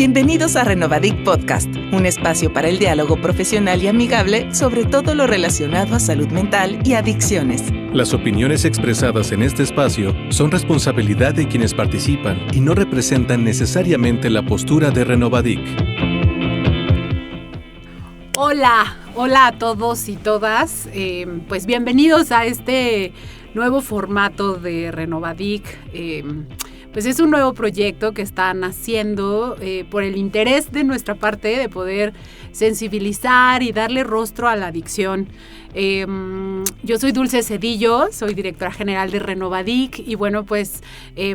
Bienvenidos a Renovadic Podcast, un espacio para el diálogo profesional y amigable sobre todo lo relacionado a salud mental y adicciones. Las opiniones expresadas en este espacio son responsabilidad de quienes participan y no representan necesariamente la postura de Renovadic. Hola a todos y todas, pues bienvenidos a este nuevo formato de Renovadic. Pues es un nuevo proyecto que están haciendo por el interés de nuestra parte de poder sensibilizar y darle rostro a la adicción. Yo soy Dulce Cedillo, soy directora general de Renovadic y bueno, pues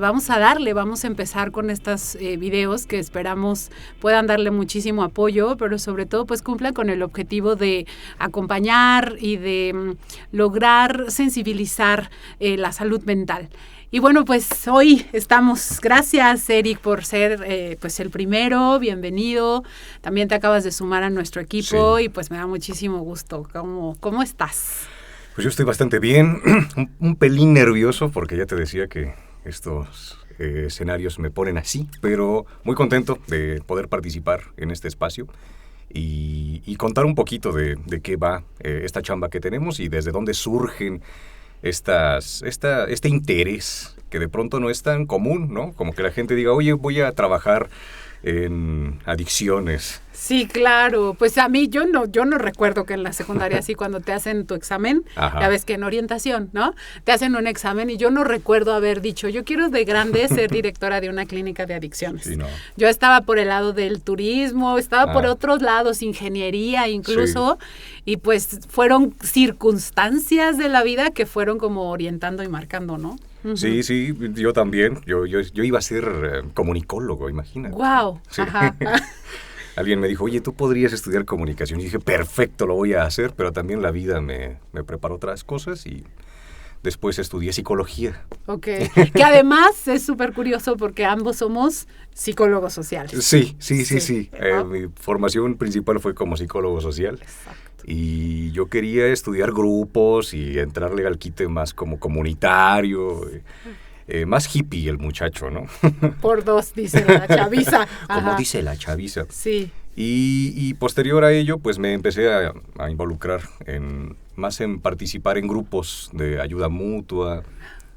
vamos a empezar con estos videos que esperamos puedan darle muchísimo apoyo, pero sobre todo pues cumplan con el objetivo de acompañar y de lograr sensibilizar la salud mental. Y bueno, pues hoy estamos, gracias Eric por ser pues el primero, bienvenido, también te acabas de sumar a nuestro equipo y pues me da muchísimo gusto. ¿Cómo estás? Pues yo estoy bastante bien, un pelín nervioso porque ya te decía que estos escenarios me ponen así, pero muy contento de poder participar en este espacio y contar un poquito de qué va esta chamba que tenemos y desde dónde surgen este interés que de pronto no es tan común, ¿no? Como que la gente diga, oye, voy a trabajar en adicciones. Sí, claro. Pues a mí, yo no recuerdo que en la secundaria así cuando te hacen tu examen, ya ves que en orientación, ¿no? Te hacen un examen y yo no recuerdo haber dicho, yo quiero de grande ser directora de una clínica de adicciones. Sí, no. Yo estaba por el lado del turismo, estaba por otros lados, ingeniería incluso, y pues fueron circunstancias de la vida que fueron como orientando y marcando, ¿no? Uh-huh. Sí, yo también. Yo iba a ser comunicólogo, imagínate. ¡Guau! Sí. Ajá. Alguien me dijo, oye, tú podrías estudiar comunicación. Y dije, perfecto, lo voy a hacer, pero también la vida me preparó otras cosas y después estudié psicología. Ok, que además es súper curioso porque ambos somos psicólogos sociales. Sí. Mi formación principal fue como psicólogo social. Exacto. Y yo quería estudiar grupos y entrarle al quite más como comunitario. Más hippie el muchacho, ¿no? Por dos, dice la chaviza. Como dice la chaviza. Sí. Y posterior a ello, pues me empecé a involucrar más en participar en grupos de ayuda mutua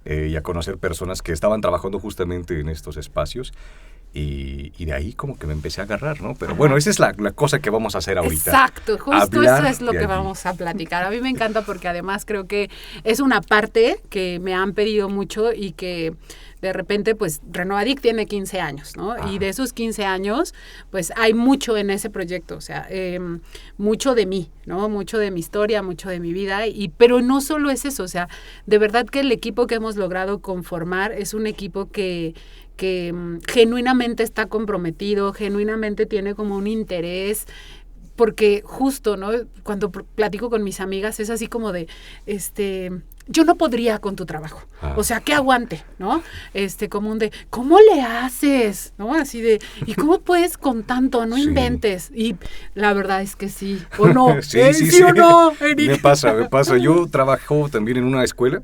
y a conocer personas que estaban trabajando justamente en estos espacios. Y de ahí como que me empecé a agarrar, ¿no? Pero bueno, esa es la cosa que vamos a hacer ahorita. Exacto, justo eso es lo que vamos a platicar. A mí me encanta porque además creo que es una parte que me han pedido mucho y que de repente, pues, Renovadic tiene 15 años, ¿no? Ajá. Y de esos 15 años, pues, hay mucho en ese proyecto, o sea, mucho de mí, ¿no? Mucho de mi historia, mucho de mi vida, pero no solo es eso, o sea, de verdad que el equipo que hemos logrado conformar es un equipo que genuinamente está comprometido, genuinamente tiene como un interés, porque justo, ¿no? Cuando platico con mis amigas es así como de, yo no podría con tu trabajo, o sea, que aguante, ¿no? Como un de, ¿cómo le haces? ¿No? Así de, ¿y cómo puedes con tanto? No inventes. Y la verdad es que sí, ¿o no? Sí o no, Eric. Me pasa. Yo trabajo también en una escuela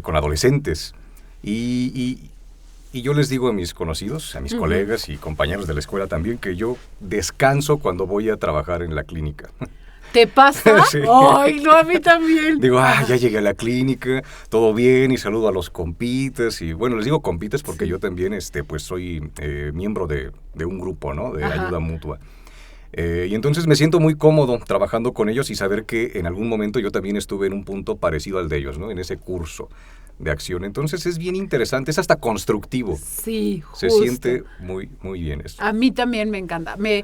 con adolescentes y yo les digo a mis conocidos, a mis colegas y compañeros de la escuela también, que yo descanso cuando voy a trabajar en la clínica. ¿Te pasa? Sí. ¡Ay, no, a mí también! Digo, ya llegué a la clínica, todo bien, y saludo a los compitas. Y bueno, les digo compitas porque yo también pues soy miembro de un grupo, ¿no? De ayuda mutua. Y entonces me siento muy cómodo trabajando con ellos y saber que en algún momento yo también estuve en un punto parecido al de ellos, ¿no? En ese curso de acción. Entonces es bien interesante, es hasta constructivo. Sí, justo. Se siente muy, muy bien esto. A mí también me encanta. Me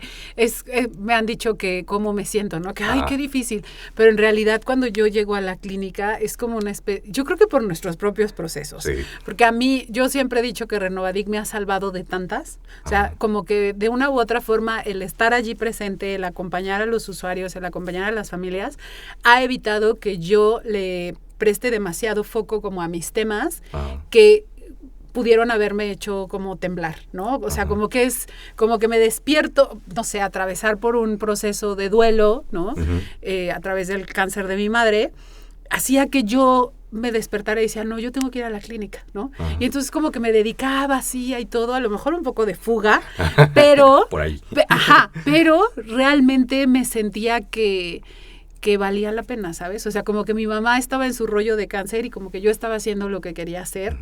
han dicho que cómo me siento, ¿no? Que ay, qué difícil. Pero en realidad cuando yo llego a la clínica es como una especie, yo creo que por nuestros propios procesos. Sí. Porque a mí, yo siempre he dicho que Renovadic me ha salvado de tantas. O sea, como que de una u otra forma el estar allí presente, el acompañar a los usuarios, el acompañar a las familias, ha evitado que yo le preste demasiado foco como a mis temas que pudieron haberme hecho como temblar, ¿no? O sea, como que me despierto, no sé, atravesar por un proceso de duelo, ¿no? A través del cáncer de mi madre, hacía que yo me despertara y decía, no, yo tengo que ir a la clínica, ¿no? Ajá. Y entonces como que me dedicaba así y todo, a lo mejor un poco de fuga, pero... Por ahí. Pero realmente me sentía que valía la pena, ¿sabes? O sea, como que mi mamá estaba en su rollo de cáncer y como que yo estaba haciendo lo que quería hacer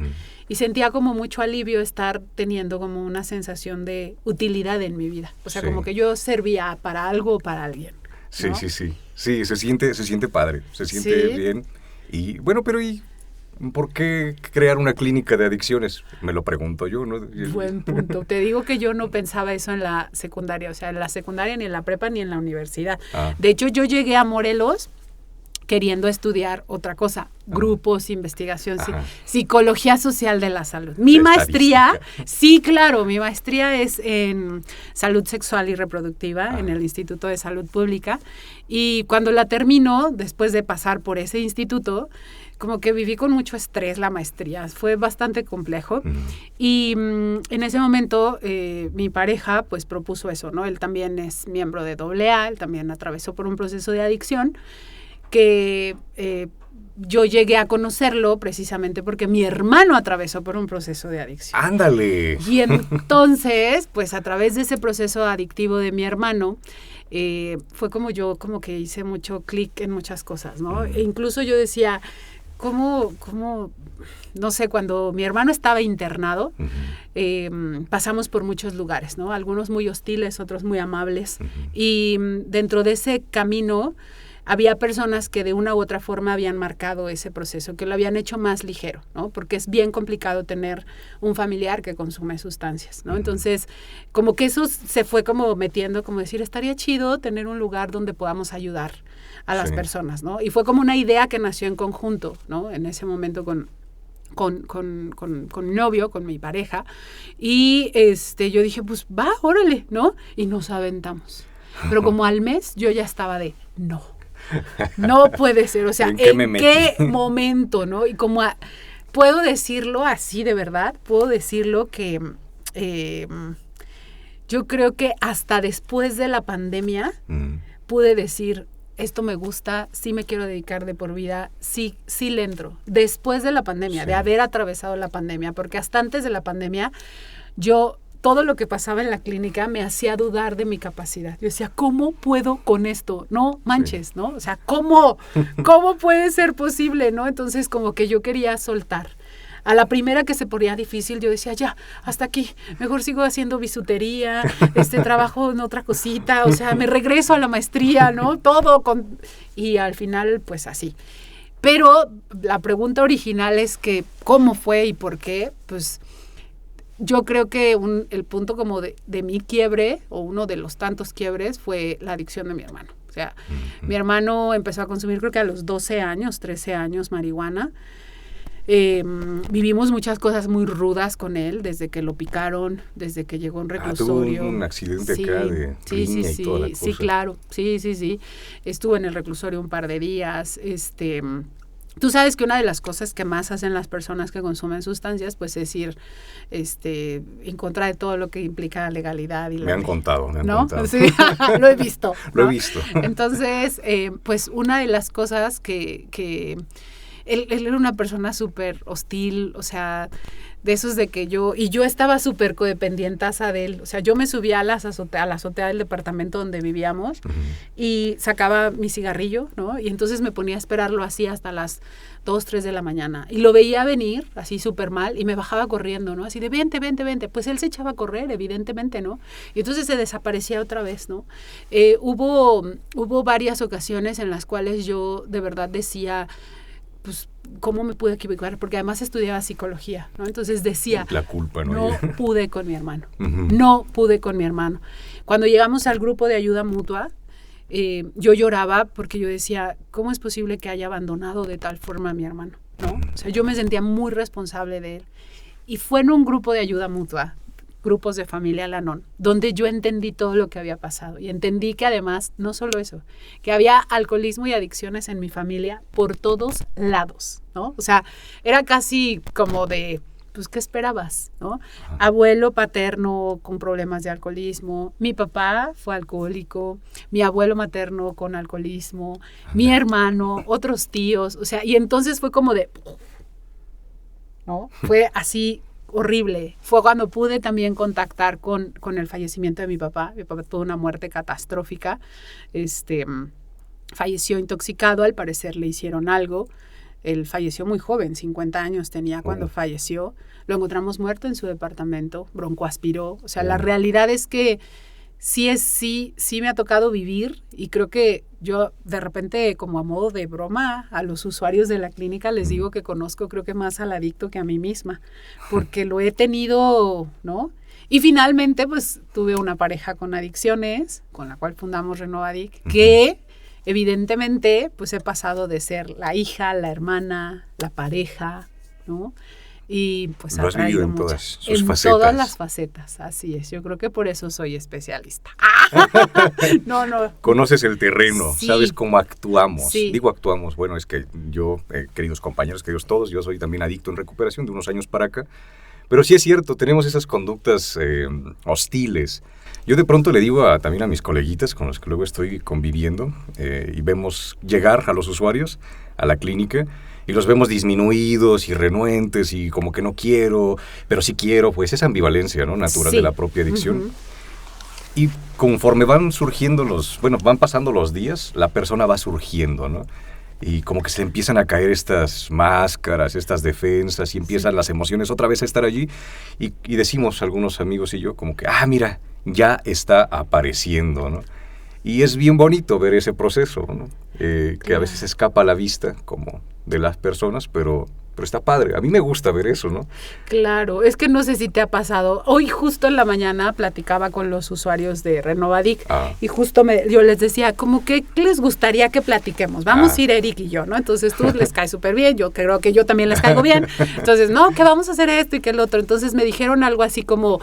y sentía como mucho alivio estar teniendo como una sensación de utilidad en mi vida. O sea, como que yo servía para algo o para alguien, ¿no? Sí. Sí, se siente padre, se siente bien. Y bueno, pero ¿y por qué crear una clínica de adicciones? Me lo pregunto yo, ¿no? Buen punto. Te digo que yo no pensaba eso en la secundaria, o sea, en la secundaria, ni en la prepa, ni en la universidad. De hecho, yo llegué a Morelos queriendo estudiar otra cosa, grupos, investigación, psicología social de la salud. Mi maestría, sí, claro, mi maestría es en salud sexual y reproductiva en el Instituto de Salud Pública, y cuando la termino, después de pasar por ese instituto, como que viví con mucho estrés la maestría, fue bastante complejo y en ese momento mi pareja pues propuso eso, ¿no? Él también es miembro de AA, él también atravesó por un proceso de adicción que yo llegué a conocerlo precisamente porque mi hermano atravesó por un proceso de adicción. ¡Ándale! Y entonces, pues a través de ese proceso adictivo de mi hermano, fue como yo como que hice mucho clic en muchas cosas, ¿no? E incluso yo decía, ¿cómo, no sé, cuando mi hermano estaba internado, pasamos por muchos lugares, ¿no? Algunos muy hostiles, otros muy amables. Y dentro de ese camino había personas que de una u otra forma habían marcado ese proceso, que lo habían hecho más ligero, ¿no? Porque es bien complicado tener un familiar que consume sustancias, ¿no? Entonces, como que eso se fue como metiendo, como decir, estaría chido tener un lugar donde podamos ayudar a las personas, ¿no? Y fue como una idea que nació en conjunto, ¿no? En ese momento con mi novio, con mi pareja, y yo dije, pues va, órale, ¿no? Y nos aventamos. Pero como al mes yo ya estaba de, no puede ser, o sea, ¿en qué momento, no? Y como puedo decirlo así de verdad, puedo decirlo que yo creo que hasta después de la pandemia pude decir, esto me gusta, sí me quiero dedicar de por vida, sí le entro. Después de la pandemia, de haber atravesado la pandemia, porque hasta antes de la pandemia, todo lo que pasaba en la clínica me hacía dudar de mi capacidad. Yo decía, ¿cómo puedo con esto? No manches, ¿no? O sea, ¿cómo puede ser posible, no? Entonces, como que yo quería soltar. A la primera que se ponía difícil, yo decía, ya, hasta aquí, mejor sigo haciendo bisutería, trabajo en otra cosita, o sea, me regreso a la maestría, ¿no? Y al final, pues así. Pero la pregunta original es que, ¿cómo fue y por qué? Pues yo creo que el punto como de mi quiebre, o uno de los tantos quiebres, fue la adicción de mi hermano. O sea, mi hermano empezó a consumir, creo que a los 12 años, 13 años, marihuana. Vivimos muchas cosas muy rudas con él, desde que lo picaron, desde que llegó a un reclusorio. Tuvo un accidente acá de riña y toda la cosa. Sí, claro, sí. Estuvo en el reclusorio un par de días, Tú sabes que una de las cosas que más hacen las personas que consumen sustancias, pues es ir en contra de todo lo que implica la legalidad. Y me han contado. Sí, lo he visto. ¿no? Lo he visto. Entonces, pues una de las cosas que él era una persona súper hostil, o sea, de esos de que yo estaba súper codependientaza de él, o sea, yo me subía a la azotea del departamento donde vivíamos y sacaba mi cigarrillo, ¿no? Y entonces me ponía a esperarlo así hasta las 2, 3 de la mañana y lo veía venir así súper mal y me bajaba corriendo, ¿no? Así de vente, pues él se echaba a correr, evidentemente, ¿no? Y entonces se desaparecía otra vez, ¿no? Hubo varias ocasiones en las cuales yo de verdad decía, pues, ¿cómo me pude equivocar? Porque además estudiaba psicología, ¿no? Entonces decía, la culpa, no pude con mi hermano, no pude con mi hermano. Cuando llegamos al grupo de ayuda mutua, yo lloraba porque yo decía, ¿cómo es posible que haya abandonado de tal forma a mi hermano? ¿No? O sea, yo me sentía muy responsable de él. Y fue en un grupo de ayuda mutua, grupos de familia Al-Anon, donde yo entendí todo lo que había pasado y entendí que además, no solo eso, que había alcoholismo y adicciones en mi familia por todos lados, ¿no? O sea, era casi como de pues, ¿qué esperabas, no? Abuelo paterno con problemas de alcoholismo, mi papá fue alcohólico, mi abuelo materno con alcoholismo, mi hermano, otros tíos, o sea, y entonces fue como de, ¿no? Fue así horrible. Fue cuando pude también contactar con el fallecimiento de mi papá. Mi papá tuvo una muerte catastrófica, falleció intoxicado, al parecer le hicieron algo. Él falleció muy joven, 50 años tenía cuando falleció. Lo encontramos muerto en su departamento, broncoaspiró. O sea, la realidad es que sí me ha tocado vivir, y creo que yo de repente, como a modo de broma, a los usuarios de la clínica les digo que conozco, creo que más al adicto que a mí misma, porque lo he tenido, ¿no? Y finalmente, pues, tuve una pareja con adicciones, con la cual fundamos Renovadic, que evidentemente, pues he pasado de ser la hija, la hermana, la pareja, ¿no? Y pues lo has vivido en todas sus facetas. En todas las facetas, así es. Yo creo que por eso soy especialista. No. Conoces el terreno, sí. Sabes cómo actuamos. Sí. Digo actuamos, bueno, es que yo, queridos compañeros, queridos todos, yo soy también adicto en recuperación de unos años para acá. Pero sí es cierto, tenemos esas conductas hostiles. Yo de pronto le digo también a mis coleguitas con los que luego estoy conviviendo y vemos llegar a los usuarios a la clínica y los vemos disminuidos y renuentes y como que no quiero, pero sí quiero, pues esa ambivalencia, ¿no? Natural de la propia adicción. Y conforme van surgiendo van pasando los días, la persona va surgiendo, ¿no? Y como que se empiezan a caer estas máscaras, estas defensas, y empiezan las emociones otra vez a estar allí. Y decimos algunos amigos y yo como que, mira, ya está apareciendo, ¿no? Y es bien bonito ver ese proceso, ¿no? Que a veces escapa a la vista como de las personas, pero está padre. A mí me gusta ver eso, ¿no? Claro, es que no sé si te ha pasado. Hoy justo en la mañana platicaba con los usuarios de Renovadic y justo yo les decía, como que ¿qué les gustaría que platiquemos? Vamos a ir Eric y yo, ¿no? Entonces tú les caes súper bien, yo creo que yo también les caigo bien. Entonces, no, que vamos a hacer esto y que el otro. Entonces me dijeron algo así como,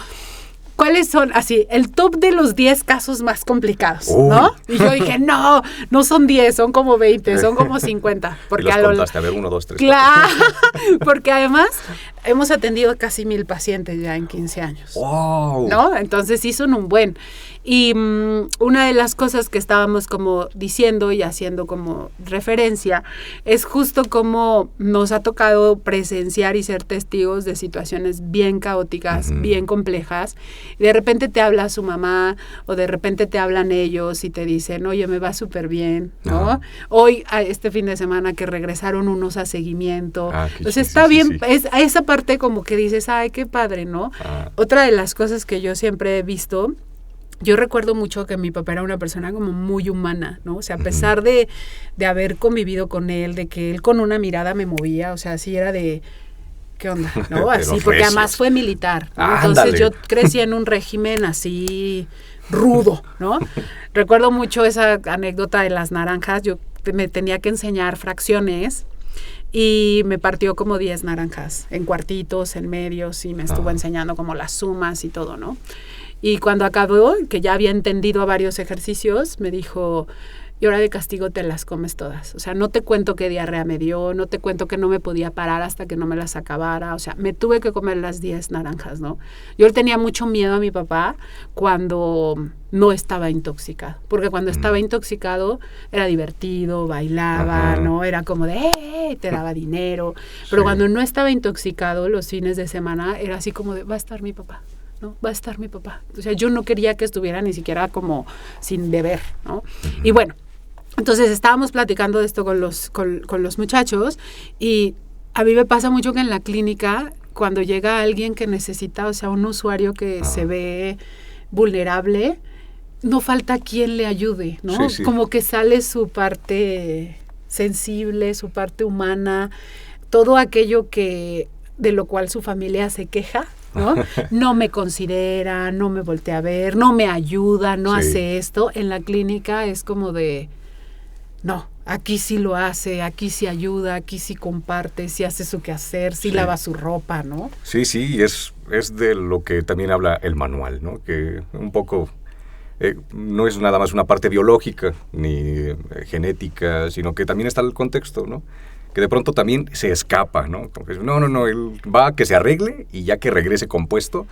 ¿cuáles son, así, el top de los 10 casos más complicados, ¿no? Y yo dije, no son 10, son como 20, son como 50. Porque y los contaste, a ver, 1, 2, 3. Claro, porque además hemos atendido casi 1,000 pacientes ya en 15 años. ¡Wow! ¿No? Entonces sí son un buen. Y una de las cosas que estábamos como diciendo y haciendo como referencia es justo como nos ha tocado presenciar y ser testigos de situaciones bien caóticas, bien complejas. Y de repente te habla su mamá o de repente te hablan ellos y te dicen, oye, me va súper bien, ¿no? Hoy, este fin de semana que regresaron unos a seguimiento. Entonces está bien, es a esa parte como que dices, ay, qué padre, ¿no? Otra de las cosas que yo siempre he visto, yo recuerdo mucho que mi papá era una persona como muy humana, ¿no? O sea, a pesar de haber convivido con él, de que él con una mirada me movía, o sea, así era de, ¿qué onda? ¿No? Así, porque además fue militar, ¿no? Entonces yo crecí en un régimen así rudo, ¿no? Recuerdo mucho esa anécdota de las naranjas, yo me tenía que enseñar fracciones y me partió como 10 naranjas en cuartitos, en medios, y me estuvo enseñando como las sumas y todo, ¿no? Y cuando acabó, que ya había entendido varios ejercicios, me dijo, y ahora de castigo te las comes todas. O sea, no te cuento qué diarrea me dio, no te cuento que no me podía parar hasta que no me las acabara. O sea, me tuve que comer las 10 naranjas, ¿no? Yo le tenía mucho miedo a mi papá cuando no estaba intoxicado. Porque cuando estaba intoxicado era divertido, bailaba, ¿no? Era como de, te daba dinero. Pero cuando no estaba intoxicado, los fines de semana, era así como de, va a estar mi papá. ¿No? Va a estar mi papá. O sea, yo no quería que estuviera ni siquiera como sin beber, ¿no? Y bueno, entonces estábamos platicando de esto con los muchachos y a mí me pasa mucho que en la clínica, cuando llega alguien que necesita, o sea, un usuario que se ve vulnerable, no falta quien le ayude, ¿no? Sí. Como que sale su parte sensible, su parte humana, todo aquello de lo cual su familia se queja, ¿no? No me considera, no me voltea a ver, no me ayuda, no hace esto. En la clínica es como de, no, aquí sí lo hace, aquí sí ayuda, aquí sí comparte, sí hace su quehacer, sí lava su ropa, ¿no? Sí, es de lo que también habla el manual, ¿no? Que un poco no es nada más una parte biológica ni genética, sino que también está el contexto, ¿no? que de pronto también se escapa, ¿no? Porque no, él va a que se arregle y ya que regrese compuesto,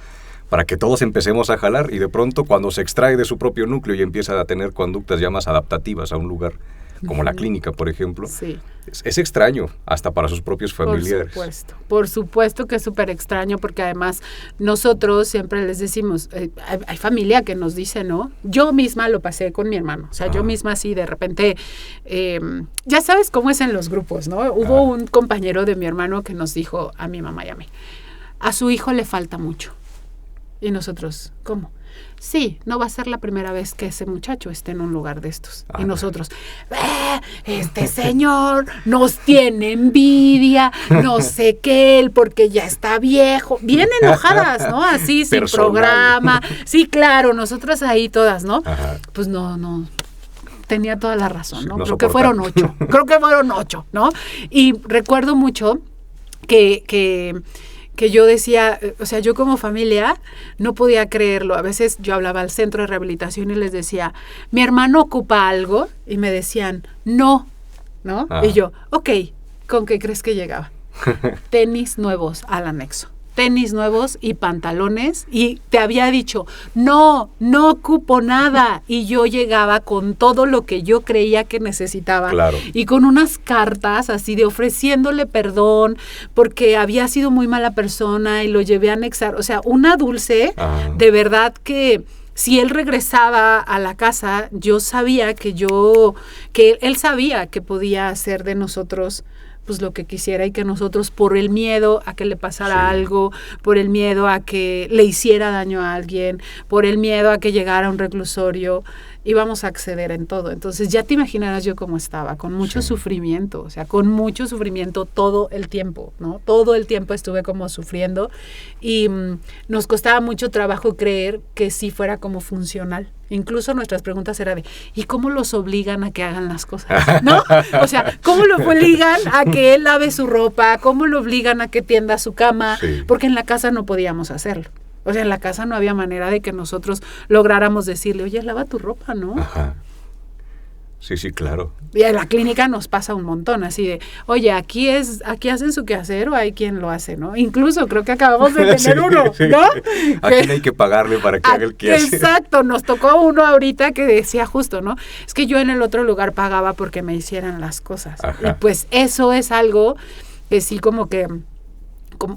para que todos empecemos a jalar, y de pronto cuando se extrae de su propio núcleo y empieza a tener conductas ya más adaptativas a un lugar, como la clínica, por ejemplo, sí. Es extraño hasta para sus propios familiares. Por supuesto que es súper extraño, porque además nosotros siempre les decimos, hay familia que nos dice, ¿no? Yo misma lo pasé con mi hermano, o sea, yo misma así de repente, ya sabes cómo es en los grupos, ¿no? Hubo un compañero de mi hermano que nos dijo a mi mamá y a mí, a su hijo le falta mucho. Y nosotros, ¿cómo? Sí, no va a ser la primera vez que ese muchacho esté en un lugar de estos. Y nosotros, este señor nos tiene envidia, no sé qué, él porque ya está viejo. Bien enojadas, ¿no? Así, sin programa. Sí, claro, nosotras ahí todas, ¿no? Ajá. Pues no. Tenía toda la razón, ¿no? Creo que fueron 8, ¿no? Y recuerdo mucho que yo decía, o sea, yo como familia no podía creerlo. A veces yo hablaba al centro de rehabilitación y les decía, mi hermano ocupa algo, y me decían, no, ¿no? Y yo, ok, ¿con qué crees que llegaba? Tenis nuevos al anexo. Tenis nuevos y pantalones, y te había dicho, no ocupo nada, y yo llegaba con todo lo que yo creía que necesitaba, claro. Y con unas cartas así de ofreciéndole perdón porque había sido muy mala persona y lo llevé a anexar, o sea, una dulce, de verdad que si él regresaba a la casa, yo sabía que él sabía que podía hacer de nosotros pues lo que quisiera, y que nosotros, por el miedo a que le pasara algo, por el miedo a que le hiciera daño a alguien, por el miedo a que llegara a un reclusorio, íbamos a acceder en todo. Entonces ya te imaginarás yo cómo estaba, con mucho sufrimiento, o sea, con mucho sufrimiento todo el tiempo, ¿no? Todo el tiempo estuve como sufriendo, y nos costaba mucho trabajo creer que sí fuera como funcional. Incluso nuestras preguntas eran de, ¿y cómo los obligan a que hagan las cosas? ¿No? O sea, ¿cómo lo obligan a que él lave su ropa? ¿Cómo lo obligan a que tienda su cama? Sí. Porque en la casa no podíamos hacerlo. O sea, en la casa no había manera de que nosotros lográramos decirle, oye, lava tu ropa, ¿no? Ajá. Sí, claro. Y en la clínica nos pasa un montón, así de, oye, aquí hacen su quehacer o hay quien lo hace, ¿no? Incluso creo que acabamos de tener uno, ¿no? Aquí no hay que pagarle para que haga el quehacer. Exacto, nos tocó uno ahorita que decía justo, ¿no? Es que yo en el otro lugar pagaba porque me hicieran las cosas. Ajá. Y pues eso es algo que sí como que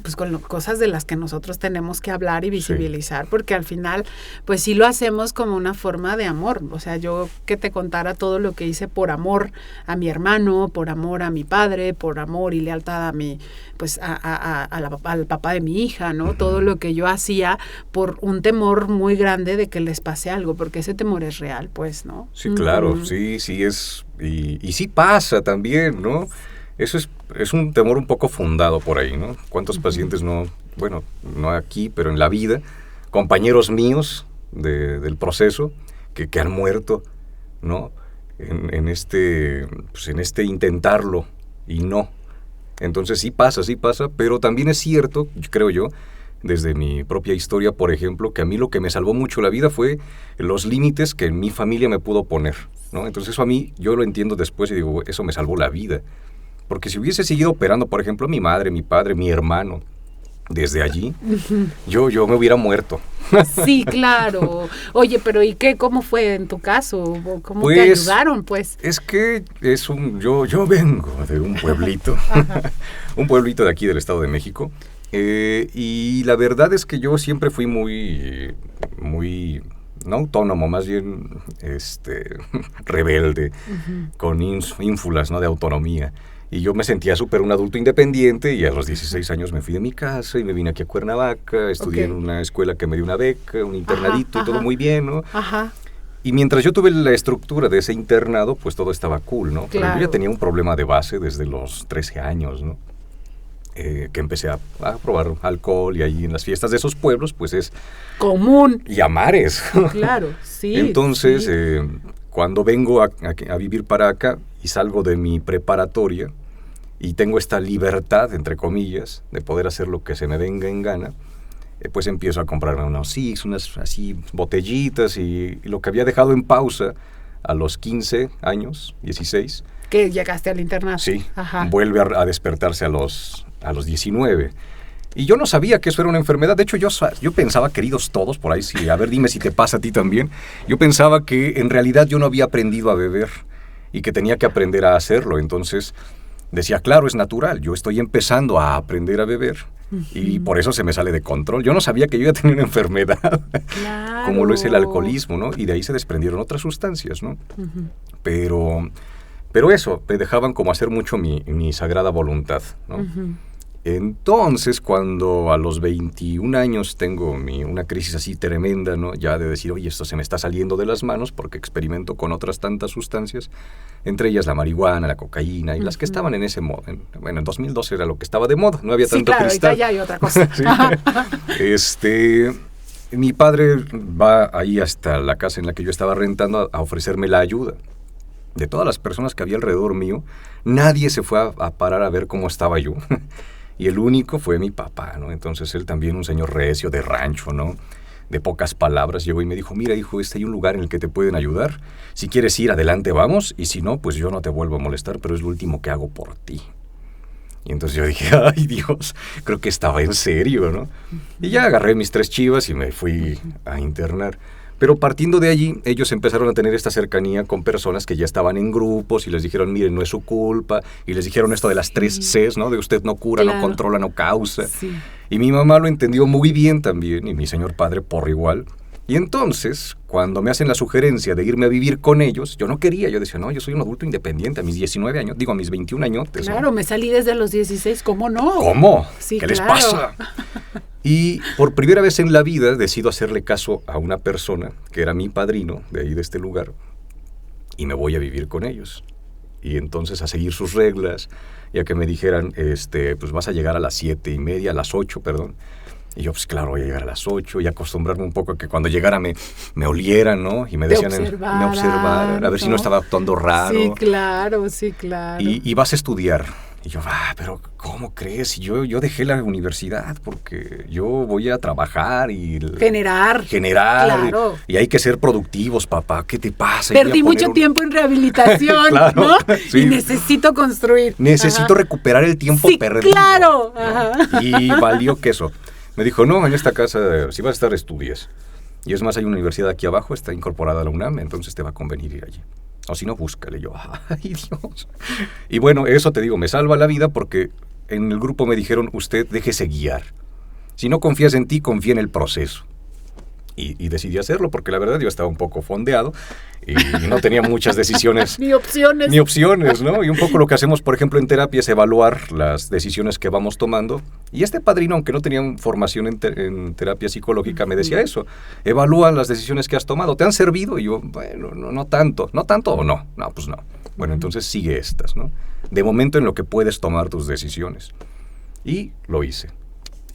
pues con cosas de las que nosotros tenemos que hablar y visibilizar, porque al final, pues sí lo hacemos como una forma de amor. O sea, yo que te contara todo lo que hice por amor a mi hermano, por amor a mi padre, por amor y lealtad a mi, pues al papá de mi hija, ¿no? Todo lo que yo hacía por un temor muy grande de que les pase algo, porque ese temor es real, pues, ¿no? Sí, claro, sí es, y sí pasa también, ¿no? Eso es un temor un poco fundado por ahí, ¿no? ¿Cuántos pacientes no aquí, pero en la vida, compañeros míos del proceso que han muerto, ¿no? En este intentarlo y no. Entonces sí pasa, pero también es cierto, creo yo, desde mi propia historia, por ejemplo, que a mí lo que me salvó mucho la vida fue los límites que mi familia me pudo poner, ¿no? Entonces eso a mí, yo lo entiendo después y digo, eso me salvó la vida. Porque si hubiese seguido operando, por ejemplo, mi madre, mi padre, mi hermano, desde allí, yo me hubiera muerto. Sí, claro. Oye, pero ¿y qué? ¿Cómo fue en tu caso? ¿Cómo te ayudaron, pues? Es que yo vengo de un pueblito, un pueblito de aquí del Estado de México, y la verdad es que yo siempre fui muy no autónomo, más bien rebelde, con ínfulas, ¿no?, de autonomía. Y yo me sentía súper un adulto independiente, y a los 16 años me fui de mi casa y me vine aquí a Cuernavaca, estudié en una escuela que me dio una beca, un internadito y todo muy bien, ¿no? Ajá. Y mientras yo tuve la estructura de ese internado, pues todo estaba cool, ¿no? Claro. Pero yo ya tenía un problema de base desde los 13 años, ¿no? Que empecé a probar alcohol, y ahí en las fiestas de esos pueblos, pues es común. Y a mares. Claro, sí. Entonces, cuando vengo a vivir para acá y salgo de mi preparatoria y tengo esta libertad, entre comillas, de poder hacer lo que se me venga en gana, pues empiezo a comprarme unos six, unas así botellitas, y lo que había dejado en pausa a los 15 años, 16. Que llegaste al internado. Sí, vuelve a despertarse a los 19. Y yo no sabía que eso era una enfermedad. De hecho, yo pensaba, queridos todos, por ahí, sí, a ver, dime si te pasa a ti también. Yo pensaba que en realidad yo no había aprendido a beber y que tenía que aprender a hacerlo. Entonces decía, claro, es natural, yo estoy empezando a aprender a beber y por eso se me sale de control. Yo no sabía que yo iba a tener una enfermedad, como lo es el alcoholismo, ¿no? Y de ahí se desprendieron otras sustancias, ¿no? Pero eso, me dejaban como hacer mucho mi sagrada voluntad, ¿no? Entonces, cuando a los 21 años tengo una crisis así tremenda, ¿no? Ya de decir, oye, esto se me está saliendo de las manos porque experimento con otras tantas sustancias, entre ellas la marihuana, la cocaína y las que estaban en ese modo. Bueno, en 2012 era lo que estaba de moda, no había tanto cristal. Sí, claro, ya hay otra cosa. Sí. Mi padre va ahí hasta la casa en la que yo estaba rentando a ofrecerme la ayuda. De todas las personas que había alrededor mío, nadie se fue a parar a ver cómo estaba yo. Y el único fue mi papá, ¿no? Entonces él también, un señor recio de rancho, ¿no? De pocas palabras, llegó y me dijo, mira, hijo, hay un lugar en el que te pueden ayudar. Si quieres ir, adelante, vamos. Y si no, pues yo no te vuelvo a molestar, pero es lo último que hago por ti. Y entonces yo dije, ay, Dios, creo que estaba en serio, ¿no? Y ya agarré mis 3 chivas y me fui a internar. Pero partiendo de allí, ellos empezaron a tener esta cercanía con personas que ya estaban en grupos y les dijeron, miren, no es su culpa. Y les dijeron esto de las 3 Cs, ¿no? De usted no cura, no controla, no causa. Sí. Y mi mamá lo entendió muy bien también, y mi señor padre por igual. Y entonces, cuando me hacen la sugerencia de irme a vivir con ellos, yo no quería. Yo decía, no, yo soy un adulto independiente a mis 19 años, a mis 21 años. Claro, ¿no? Me salí desde los 16, ¿cómo no? ¿Cómo? Sí, ¿Qué les pasa? Y por primera vez en la vida decido hacerle caso a una persona que era mi padrino de ahí de este lugar y me voy a vivir con ellos. Y entonces a seguir sus reglas, ya que me dijeran, pues vas a llegar a las 7:30, a las 8, perdón. Y yo, pues claro, voy a llegar a las 8 y acostumbrarme un poco a que cuando llegara me olieran, ¿no? Y me decían, me observaran, a ver si no estaba actuando raro. Sí, claro, sí, claro. Y vas a estudiar. Y yo, pero ¿cómo crees? Yo dejé la universidad porque yo voy a trabajar y... Generar. Claro. Y hay que ser productivos, papá. ¿Qué te pasa? Perdí mucho tiempo en rehabilitación, claro, ¿no? Sí. Y necesito construir. Necesito recuperar el tiempo perdido. Claro. Y valió queso. Me dijo, no, en esta casa, si vas a estar, estudias. Y es más, hay una universidad aquí abajo, está incorporada a la UNAM, entonces te va a convenir ir allí. O si no, búscale. Yo, ay, Dios. Y bueno, eso te digo, me salva la vida porque en el grupo me dijeron, usted déjese guiar. Si no confías en ti, confía en el proceso. Y decidí hacerlo porque la verdad yo estaba un poco fondeado y no tenía muchas decisiones. Ni opciones, ¿no? Y un poco lo que hacemos, por ejemplo, en terapia es evaluar las decisiones que vamos tomando. Y este padrino, aunque no tenía formación en terapia psicológica, me decía eso. Evalúa las decisiones que has tomado. ¿Te han servido? Y yo, bueno, no tanto. ¿No tanto o no? No, pues no. Bueno, entonces sigue estas, ¿no? De momento en lo que puedes tomar tus decisiones. Y lo hice.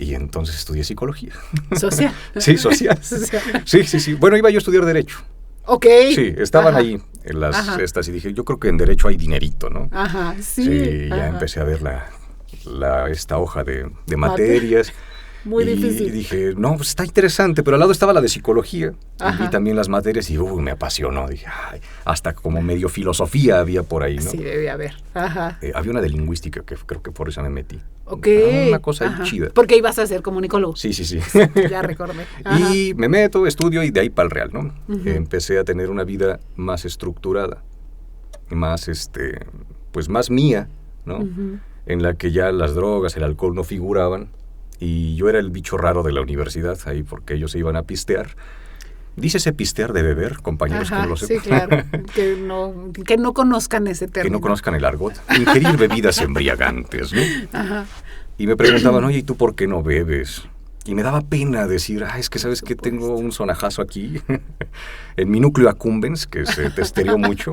Y entonces estudié psicología. ¿Social? Sí, social. Sí. Bueno, iba yo a estudiar Derecho. Ok. Sí, estaban ahí en las estas y dije, yo creo que en Derecho hay dinerito, ¿no? Sí. Sí, ya empecé a ver esta hoja de materias. Muy difícil. Y dije, no, pues está interesante, pero al lado estaba la de Psicología. Y también las materias y me apasionó. Dije, hasta como medio filosofía había por ahí, ¿no? Sí, debía haber. Había una de lingüística que creo que por eso me metí. Ok. Una cosa ahí chida. Porque ibas a ser comunicólogo. Sí. Ya recordé. Y me meto, estudio y de ahí para el real, ¿no? Empecé a tener una vida más estructurada, más, pues más mía, ¿no? En la que ya las drogas, el alcohol no figuraban. Y yo era el bicho raro de la universidad ahí porque ellos se iban a pistear. Dícese pistear de beber, compañeros, que no lo sepan. Sí, claro. Que no conozcan ese término. Que no conozcan el argot. Ingerir bebidas embriagantes, ¿no? Y me preguntaban, oye, ¿y tú por qué no bebes? Y me daba pena decir, es que sabes que tengo un sonajazo aquí, en mi núcleo accumbens, que se testereó mucho.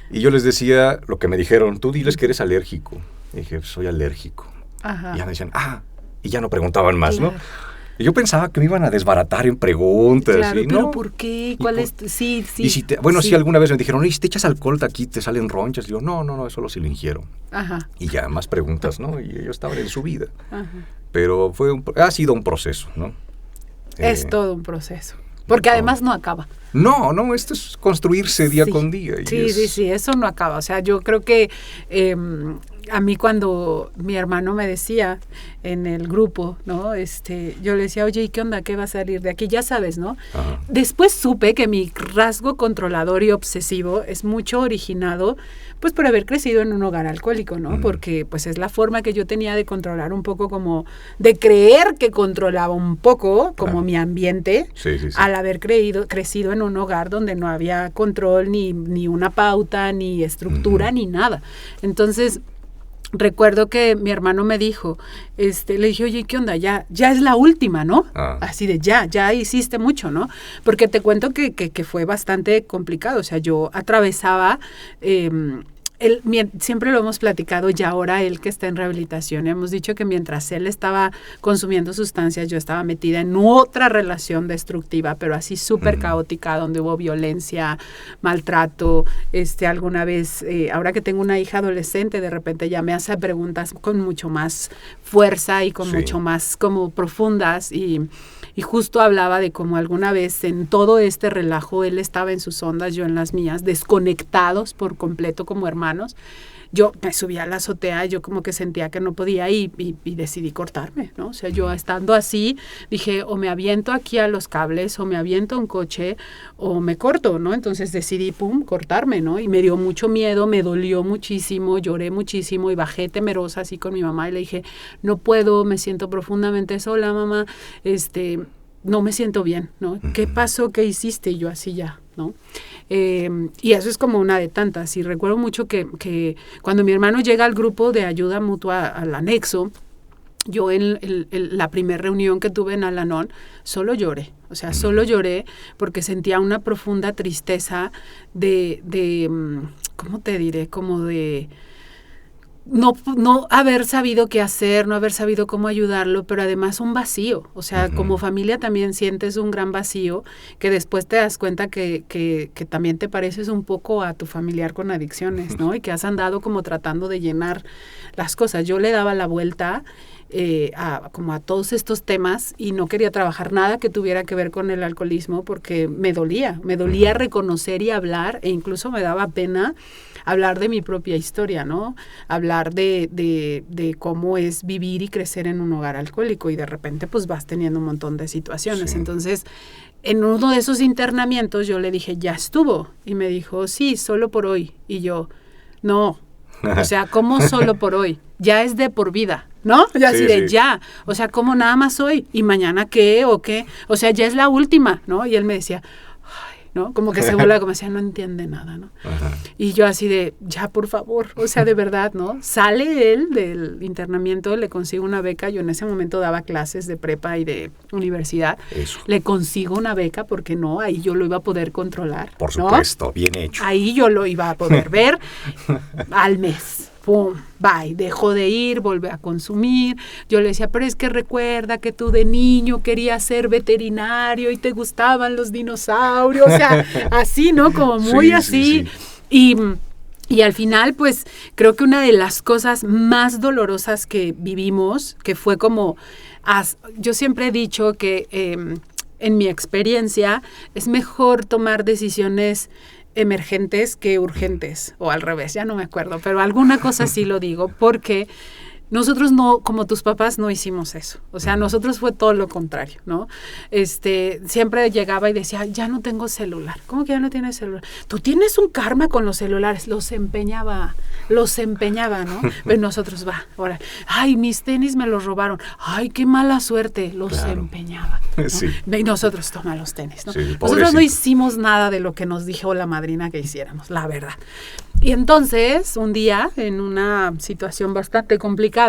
Y yo les decía lo que me dijeron, tú diles que eres alérgico. Y dije, soy alérgico. Y ya me decían, y ya no preguntaban más, claro. ¿no? Y yo pensaba que me iban a desbaratar en preguntas. Claro, ¿sí? pero ¿no? ¿por qué? ¿Cuál es? Sí. Y si sí, alguna vez me dijeron, si te echas alcohol aquí te salen ronchas. Y yo, no, eso sí lo ingiero. Y ya, más preguntas, ¿no? Y ellos estaban en su vida. Pero ha sido un proceso, ¿no? Es todo un proceso. Porque además no acaba. No, esto es construirse día con día. Sí, eso no acaba. O sea, yo creo que a mí cuando mi hermano me decía en el grupo, ¿no? Yo le decía, oye, ¿y qué onda? ¿Qué va a salir de aquí? Ya sabes, ¿no? Ajá. Después supe que mi rasgo controlador y obsesivo es mucho originado, pues, por haber crecido en un hogar alcohólico, ¿no? Porque, pues, es la forma que yo tenía de controlar un poco, como de creer que controlaba un poco, como mi ambiente, al haber crecido en un hogar donde no había control, ni una pauta, ni estructura, ni nada. Entonces, recuerdo que mi hermano me dijo, le dije, oye, ¿qué onda? Ya es la última, ¿no? Así de ya hiciste mucho, ¿no? Porque te cuento que fue bastante complicado. O sea, yo atravesaba, siempre lo hemos platicado, y ahora él que está en rehabilitación, hemos dicho que mientras él estaba consumiendo sustancias, yo estaba metida en otra relación destructiva, pero así súper caótica, donde hubo violencia, maltrato. Alguna vez, ahora que tengo una hija adolescente, de repente ya me hace preguntas con mucho más fuerza y con mucho más como profundas, y justo hablaba de cómo alguna vez en todo este relajo él estaba en sus ondas, yo en las mías, desconectados por completo como hermanos. Yo me subí a la azotea, yo como que sentía que no podía y decidí cortarme, ¿no? O sea, yo estando así, dije, o me aviento aquí a los cables, o me aviento a un coche, o me corto, ¿no? Entonces decidí, cortarme, ¿no? Y me dio mucho miedo, me dolió muchísimo, lloré muchísimo y bajé temerosa así con mi mamá y le dije, no puedo, me siento profundamente sola, mamá, no me siento bien, ¿no? ¿Qué pasó? ¿Qué hiciste? Y yo así ya, ¿no? Y eso es como una de tantas. Y recuerdo mucho que cuando mi hermano llega al grupo de ayuda mutua al anexo, yo en la primera reunión que tuve en Al-Anon, solo lloré. O sea, solo lloré porque sentía una profunda tristeza de ¿cómo te diré? Como de no haber sabido qué hacer, no haber sabido cómo ayudarlo, pero además un vacío. O sea, como familia también sientes un gran vacío que después te das cuenta que también te pareces un poco a tu familiar con adicciones, ¿no? Y que has andado como tratando de llenar las cosas. Yo le daba la vuelta como a todos estos temas y no quería trabajar nada que tuviera que ver con el alcoholismo porque me dolía reconocer y hablar, e incluso me daba pena hablar de mi propia historia, ¿no? Hablar de cómo es vivir y crecer en un hogar alcohólico, y de repente pues vas teniendo un montón de situaciones. Entonces, en uno de esos internamientos yo le dije, ya estuvo, y me dijo, sí, solo por hoy, y yo, no, o sea, ¿cómo solo por hoy? Ya es de por vida, ¿no? Ya así ya, o sea, ¿cómo nada más hoy? ¿Y mañana qué o qué? O sea, ya es la última, ¿no? Y él me decía, ¿no? Como que se burla, como decía, no entiende nada, ¿no? Y yo así de, ya, por favor, o sea, de verdad, ¿no? Sale él del internamiento, le consigo una beca, yo en ese momento daba clases de prepa y de universidad, le consigo una beca porque no, ahí yo lo iba a poder controlar, por supuesto, ¿no? Bien hecho. Ahí yo lo iba a poder ver al mes. Pum, bye, dejó de ir, volvió a consumir. Yo le decía, pero es que recuerda que tú de niño querías ser veterinario y te gustaban los dinosaurios, o sea, así, ¿no? Como muy así. Y al final, pues, creo que una de las cosas más dolorosas que vivimos, que fue como, yo siempre he dicho que en mi experiencia es mejor tomar decisiones emergentes que urgentes, o al revés, ya no me acuerdo, pero alguna cosa sí lo digo, porque nosotros no, como tus papás, no hicimos eso. O sea, nosotros fue todo lo contrario, ¿no? Siempre llegaba y decía, ya no tengo celular. ¿Cómo que ya no tienes celular? Tú tienes un karma con los celulares. Los empeñaba, ¿no? Pero nosotros, ahora, ay, mis tenis me los robaron. Ay, qué mala suerte. Los empeñaba, ¿no? Sí. Y nosotros, toma los tenis, ¿no? Sí, nosotros no hicimos nada de lo que nos dijo la madrina que hiciéramos, la verdad. Y entonces, un día, en una situación bastante complicada,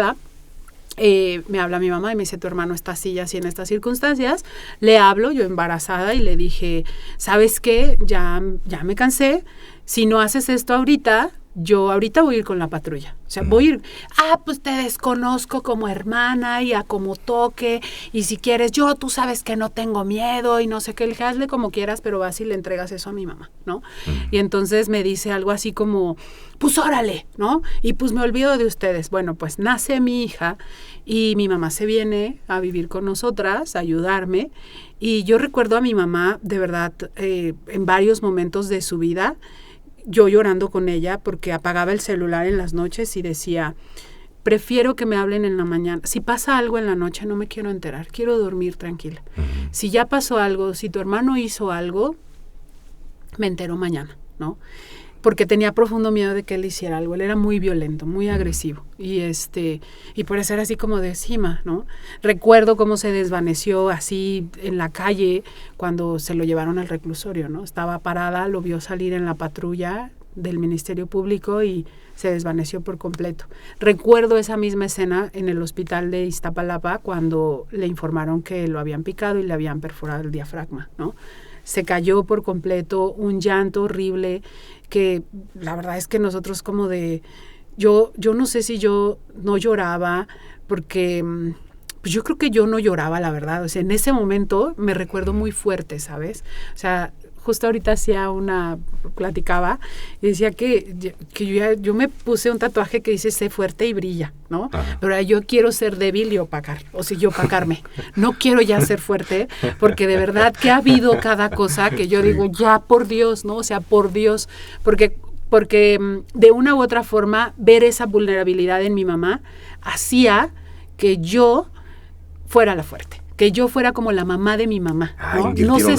me habla mi mamá y me dice, tu hermano está así y así en estas circunstancias. Le hablo, yo embarazada, y le dije, ¿sabes qué? Ya me cansé. Si no haces esto ahorita, yo ahorita voy a ir con la patrulla. O sea, voy a ir, pues te desconozco como hermana y a como toque, y si quieres, tú sabes que no tengo miedo y no sé qué, le dije, hazle como quieras, pero vas y le entregas eso a mi mamá, ¿no? Y entonces me dice algo así como, pues órale, ¿no? Y pues me olvido de ustedes. Bueno, pues nace mi hija y mi mamá se viene a vivir con nosotras, a ayudarme, y yo recuerdo a mi mamá, de verdad, en varios momentos de su vida, yo llorando con ella porque apagaba el celular en las noches y decía, prefiero que me hablen en la mañana. Si pasa algo en la noche no me quiero enterar, quiero dormir tranquila. Si ya pasó algo, si tu hermano hizo algo, me entero mañana, ¿no? Porque tenía profundo miedo de que él hiciera algo. Él era muy violento, muy agresivo. Y por eso era así como de cima, ¿no? Recuerdo cómo se desvaneció así en la calle cuando se lo llevaron al reclusorio, ¿no? Estaba parada, lo vio salir en la patrulla del Ministerio Público y se desvaneció por completo. Recuerdo esa misma escena en el hospital de Iztapalapa cuando le informaron que lo habían picado y le habían perforado el diafragma, ¿no? Se cayó por completo, un llanto horrible, que la verdad es que nosotros como de, yo no sé si yo no lloraba, porque pues yo creo que yo no lloraba, la verdad. O sea, en ese momento me recuerdo muy fuerte, ¿sabes? O sea, justo ahorita platicaba y decía que yo me puse un tatuaje que dice sé fuerte y brilla, ¿no? Ajá. Pero yo quiero ser débil y opacar, o sea, yo opacarme. No quiero ya ser fuerte, porque de verdad que ha habido cada cosa que yo digo, ya por Dios, ¿no? O sea, por Dios, porque de una u otra forma ver esa vulnerabilidad en mi mamá hacía que yo fuera la fuerte. Que yo fuera como la mamá de mi mamá, ¿no? No sé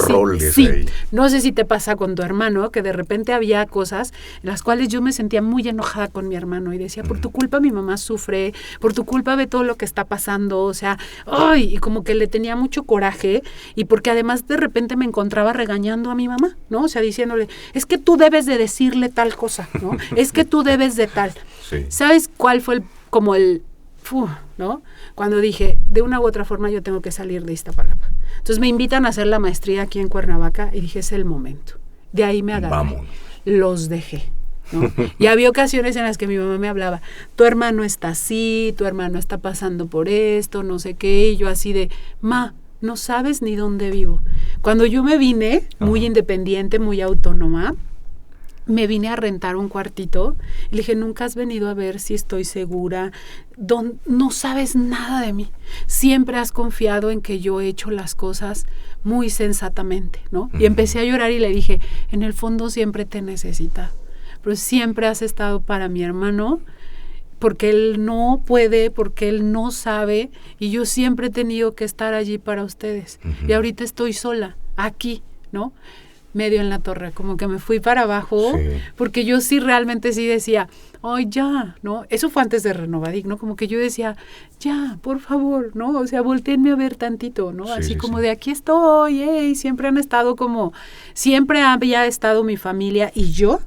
no sé si te pasa con tu hermano, que de repente había cosas en las cuales yo me sentía muy enojada con mi hermano y decía, por tu culpa mi mamá sufre, por tu culpa ve todo lo que está pasando, o sea, y como que le tenía mucho coraje, y porque además de repente me encontraba regañando a mi mamá, ¿no? O sea, diciéndole, es que tú debes de decirle tal cosa, ¿no? Es que tú debes de tal. Sí. ¿Sabes cuál fue ¿no? Cuando dije, de una u otra forma yo tengo que salir de Iztapalapa. Entonces me invitan a hacer la maestría aquí en Cuernavaca y dije, es el momento. De ahí me agarré. Vamos. Los dejé, ¿no? Y había ocasiones en las que mi mamá me hablaba, tu hermano está así, tu hermano está pasando por esto, no sé qué, y yo así de, no sabes ni dónde vivo. Cuando yo me vine, muy independiente, muy autónoma, me vine a rentar un cuartito y le dije, nunca has venido a ver si estoy segura, no sabes nada de mí, siempre has confiado en que yo he hecho las cosas muy sensatamente, ¿no? Y empecé a llorar y le dije, en el fondo siempre te he necesitado, pero siempre has estado para mi hermano, porque él no puede, porque él no sabe, y yo siempre he tenido que estar allí para ustedes, y ahorita estoy sola, aquí, ¿no? Medio en la torre, como que me fui para abajo, porque yo sí realmente sí decía, ya, ¿no? Eso fue antes de Renovadic, ¿no? Como que yo decía, ya, por favor, ¿no? O sea, voltéenme a ver tantito, ¿no? Así como de aquí estoy, siempre han estado siempre había estado mi familia y yo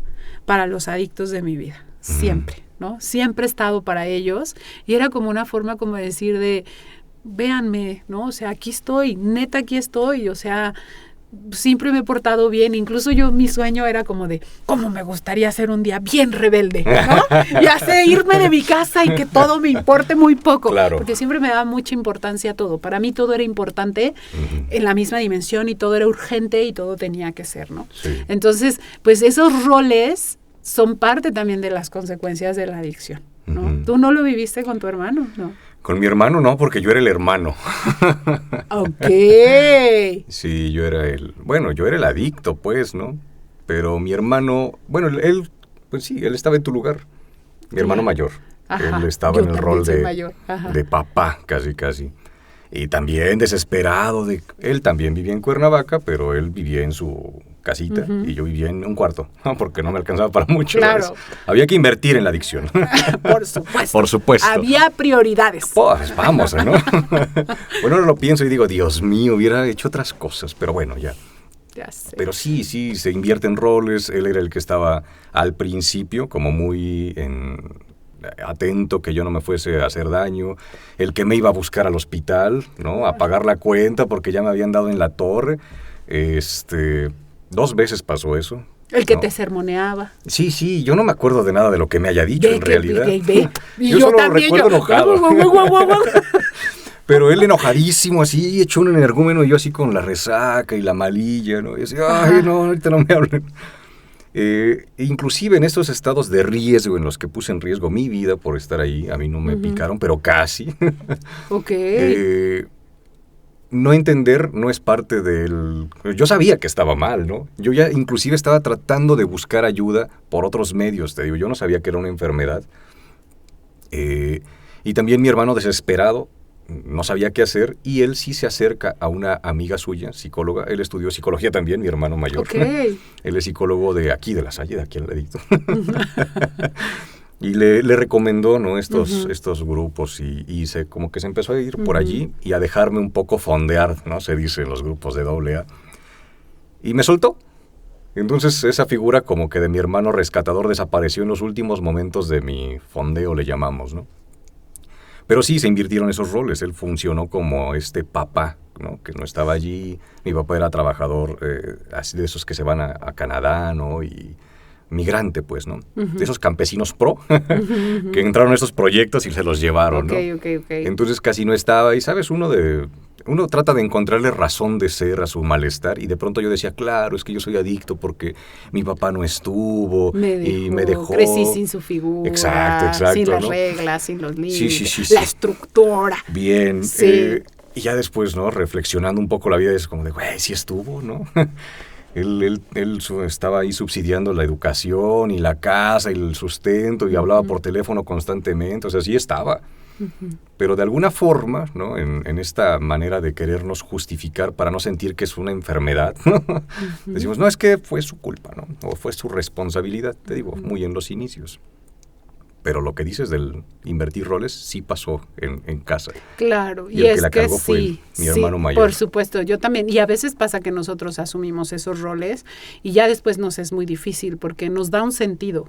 para los adictos de mi vida, siempre, ¿no? Siempre he estado para ellos, y era como una forma como de decir véanme, ¿no? O sea, aquí estoy, neta aquí estoy, o sea, siempre me he portado bien, incluso mi sueño era como de, ¿cómo me gustaría ser un día bien rebelde, ¿no? Ya sé, irme de mi casa y que todo me importe muy poco, porque siempre me daba mucha importancia a todo, para mí todo era importante en la misma dimensión y todo era urgente y todo tenía que ser, ¿no? Sí. Entonces, pues esos roles son parte también de las consecuencias de la adicción, ¿no? ¿Tú no lo viviste con tu hermano? No. Con mi hermano no, porque yo era el hermano. Ok. Sí, yo era el adicto, pues, ¿no? Pero mi hermano, él estaba en tu lugar. Mi hermano mayor. Ajá, él estaba en el rol de papá, casi. Y también desesperado. Él también vivía en Cuernavaca, pero él vivía en su casita y yo vivía en un cuarto, porque no me alcanzaba para mucho. Claro. Había que invertir en la adicción. Por supuesto. Había prioridades. Pues vamos, ¿no? Bueno, ahora lo pienso y digo, Dios mío, hubiera hecho otras cosas, pero bueno, ya. Ya sé. Pero sí, se invierten roles. Él era el que estaba al principio como muy atento que yo no me fuese a hacer daño, el que me iba a buscar al hospital, ¿no? A pagar la cuenta porque ya me habían dado en la torre. 2 veces pasó eso. El que ¿no? te sermoneaba. Sí, yo no me acuerdo de nada de lo que me haya dicho en realidad. Y yo solo también, recuerdo enojado. Pero él enojadísimo, así, echó un energúmeno, y yo así con la resaca y la malilla, ¿no? Y así, ay, no, ahorita no me hablen. Inclusive en estos estados de riesgo, en los que puse en riesgo mi vida por estar ahí, a mí no me picaron, pero casi. Ok. No entender no es parte del... Yo sabía que estaba mal, ¿no? Yo ya inclusive estaba tratando de buscar ayuda por otros medios, te digo, yo no sabía que era una enfermedad. Y también mi hermano desesperado, no sabía qué hacer, y él sí se acerca a una amiga suya, psicóloga. Él estudió psicología también, mi hermano mayor. Okay. Él es psicólogo de aquí, de La Salle, de aquí al ladito. Y le recomendó, ¿no? estos grupos, y como que se empezó a ir por allí y a dejarme un poco fondear, ¿no? Se dice en los grupos de AA. Y me soltó. Entonces esa figura como que de mi hermano rescatador desapareció en los últimos momentos de mi fondeo, le llamamos, ¿no? Pero sí, se invirtieron esos roles. Él funcionó como este papá, ¿no? Que no estaba allí. Mi papá era trabajador, así de esos que se van a Canadá, ¿no? Y migrante, pues, ¿no? De esos campesinos pro que entraron a esos proyectos y se los llevaron, ¿no? Ok. Entonces casi no estaba. Y, ¿sabes? Uno trata de encontrarle razón de ser a su malestar, y de pronto yo decía, claro, es que yo soy adicto porque mi papá no estuvo y me dejó. Crecí sin su figura. Exacto, sin las ¿no? reglas, sin los límites, Sí. la estructura. Bien. Sí. Y ya después, ¿no? Reflexionando un poco la vida, es como de, güey, sí estuvo, ¿no? Él estaba ahí subsidiando la educación y la casa y el sustento, y hablaba por teléfono constantemente, o sea, sí estaba. Pero de alguna forma, ¿no? En esta manera de querernos justificar para no sentir que es una enfermedad, ¿no? Decimos, no, es que fue su culpa, ¿no? O fue su responsabilidad, te digo, muy en los inicios. Pero lo que dices del invertir roles sí pasó en casa. Claro, y el es que la cargó fue mi hermano mayor. Por supuesto, yo también. Y a veces pasa que nosotros asumimos esos roles y ya después nos es muy difícil porque nos da un sentido.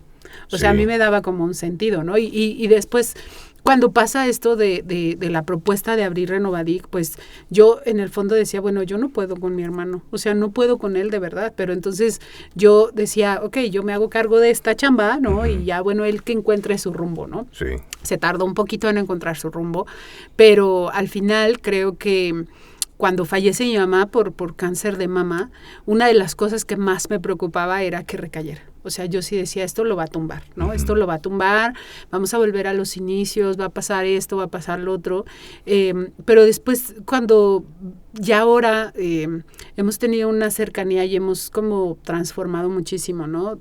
O sea, a mí me daba como un sentido, ¿no? Y después, cuando pasa esto de la propuesta de abrir Renovadic, pues yo en el fondo decía, bueno, yo no puedo con mi hermano, o sea, no puedo con él de verdad, pero entonces yo decía, ok, yo me hago cargo de esta chamba, ¿no? Y ya, bueno, él que encuentre su rumbo, ¿no? Sí. Se tardó un poquito en encontrar su rumbo, pero al final creo que cuando fallece mi mamá por cáncer de mama, una de las cosas que más me preocupaba era que recayera. O sea, yo sí decía, esto lo va a tumbar, ¿no? Esto lo va a tumbar, vamos a volver a los inicios, va a pasar esto, va a pasar lo otro. Pero después, cuando ya ahora hemos tenido una cercanía y hemos como transformado muchísimo, ¿no?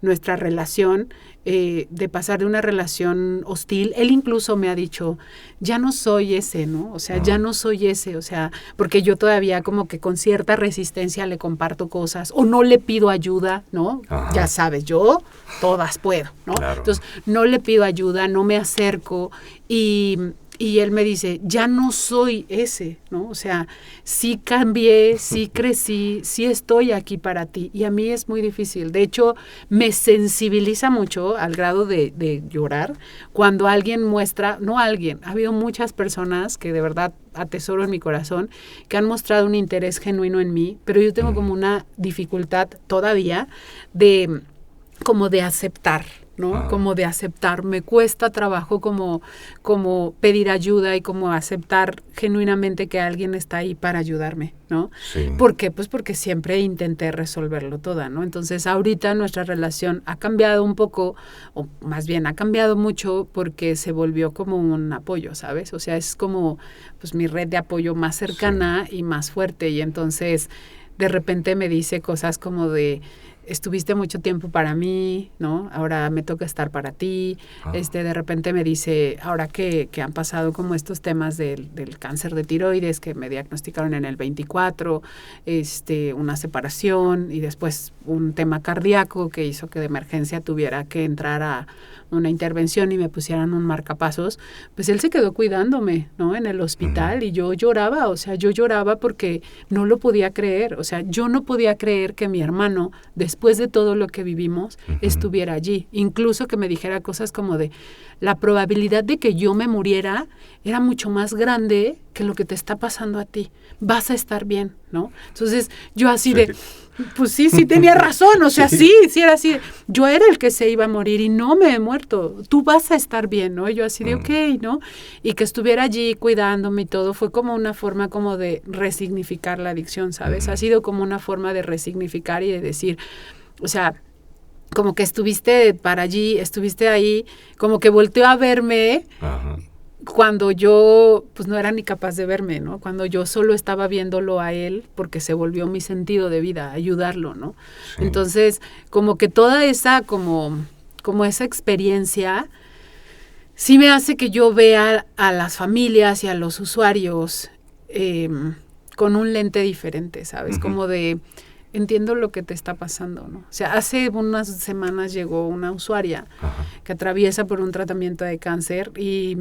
Nuestra relación, de pasar de una relación hostil. Él incluso me ha dicho, ya no soy ese, ¿no? O sea, ya no soy ese, o sea, porque yo todavía como que con cierta resistencia le comparto cosas o no le pido ayuda, ¿no? Ajá. Ya sabes, yo todas puedo, ¿no? Claro. Entonces, no le pido ayuda, no me acerco y él me dice, ya no soy ese, ¿no? O sea, sí cambié, sí crecí, sí estoy aquí para ti. Y a mí es muy difícil. De hecho, me sensibiliza mucho al grado de llorar cuando alguien muestra, no alguien, ha habido muchas personas que de verdad atesoro en mi corazón, que han mostrado un interés genuino en mí, pero yo tengo como una dificultad todavía de aceptar, ¿no? Como de aceptar, me cuesta trabajo como pedir ayuda y como aceptar genuinamente que alguien está ahí para ayudarme, ¿no? Sí. ¿Por qué? Pues porque siempre intenté resolverlo todo, ¿no? Entonces ahorita nuestra relación ha cambiado un poco, o más bien ha cambiado mucho porque se volvió como un apoyo, ¿sabes? O sea, es como pues mi red de apoyo más cercana y más fuerte, y entonces de repente me dice cosas como de estuviste mucho tiempo para mí, ¿no? Ahora me toca estar para ti. De repente me dice, ahora que han pasado como estos temas del cáncer de tiroides que me diagnosticaron en el 24, una separación y después un tema cardíaco que hizo que de emergencia tuviera que entrar a una intervención y me pusieran un marcapasos, pues él se quedó cuidándome, ¿no? En el hospital y yo lloraba, o sea, yo lloraba porque no lo podía creer, o sea, yo no podía creer que mi hermano, después de todo lo que vivimos, estuviera allí. Incluso que me dijera cosas como de, la probabilidad de que yo me muriera era mucho más grande que lo que te está pasando a ti. Vas a estar bien, ¿no? Entonces, yo así de, pues sí tenía razón, o sea, sí era así. Yo era el que se iba a morir y no me he muerto. Tú vas a estar bien, ¿no? Y yo así de, ok, ¿no? Y que estuviera allí cuidándome y todo, fue como una forma como de resignificar la adicción, ¿sabes? Ha sido como una forma de resignificar y de decir, o sea, como que estuviste ahí, como que volteó a verme. Ajá. Cuando yo, pues no era ni capaz de verme, ¿no? Cuando yo solo estaba viéndolo a él, porque se volvió mi sentido de vida, ayudarlo, ¿no? Sí. Entonces, como que toda esa, como esa experiencia, sí me hace que yo vea a las familias y a los usuarios con un lente diferente, ¿sabes? Uh-huh. Como de, entiendo lo que te está pasando, ¿no? O sea, hace unas semanas llegó una usuaria uh-huh. que atraviesa por un tratamiento de cáncer y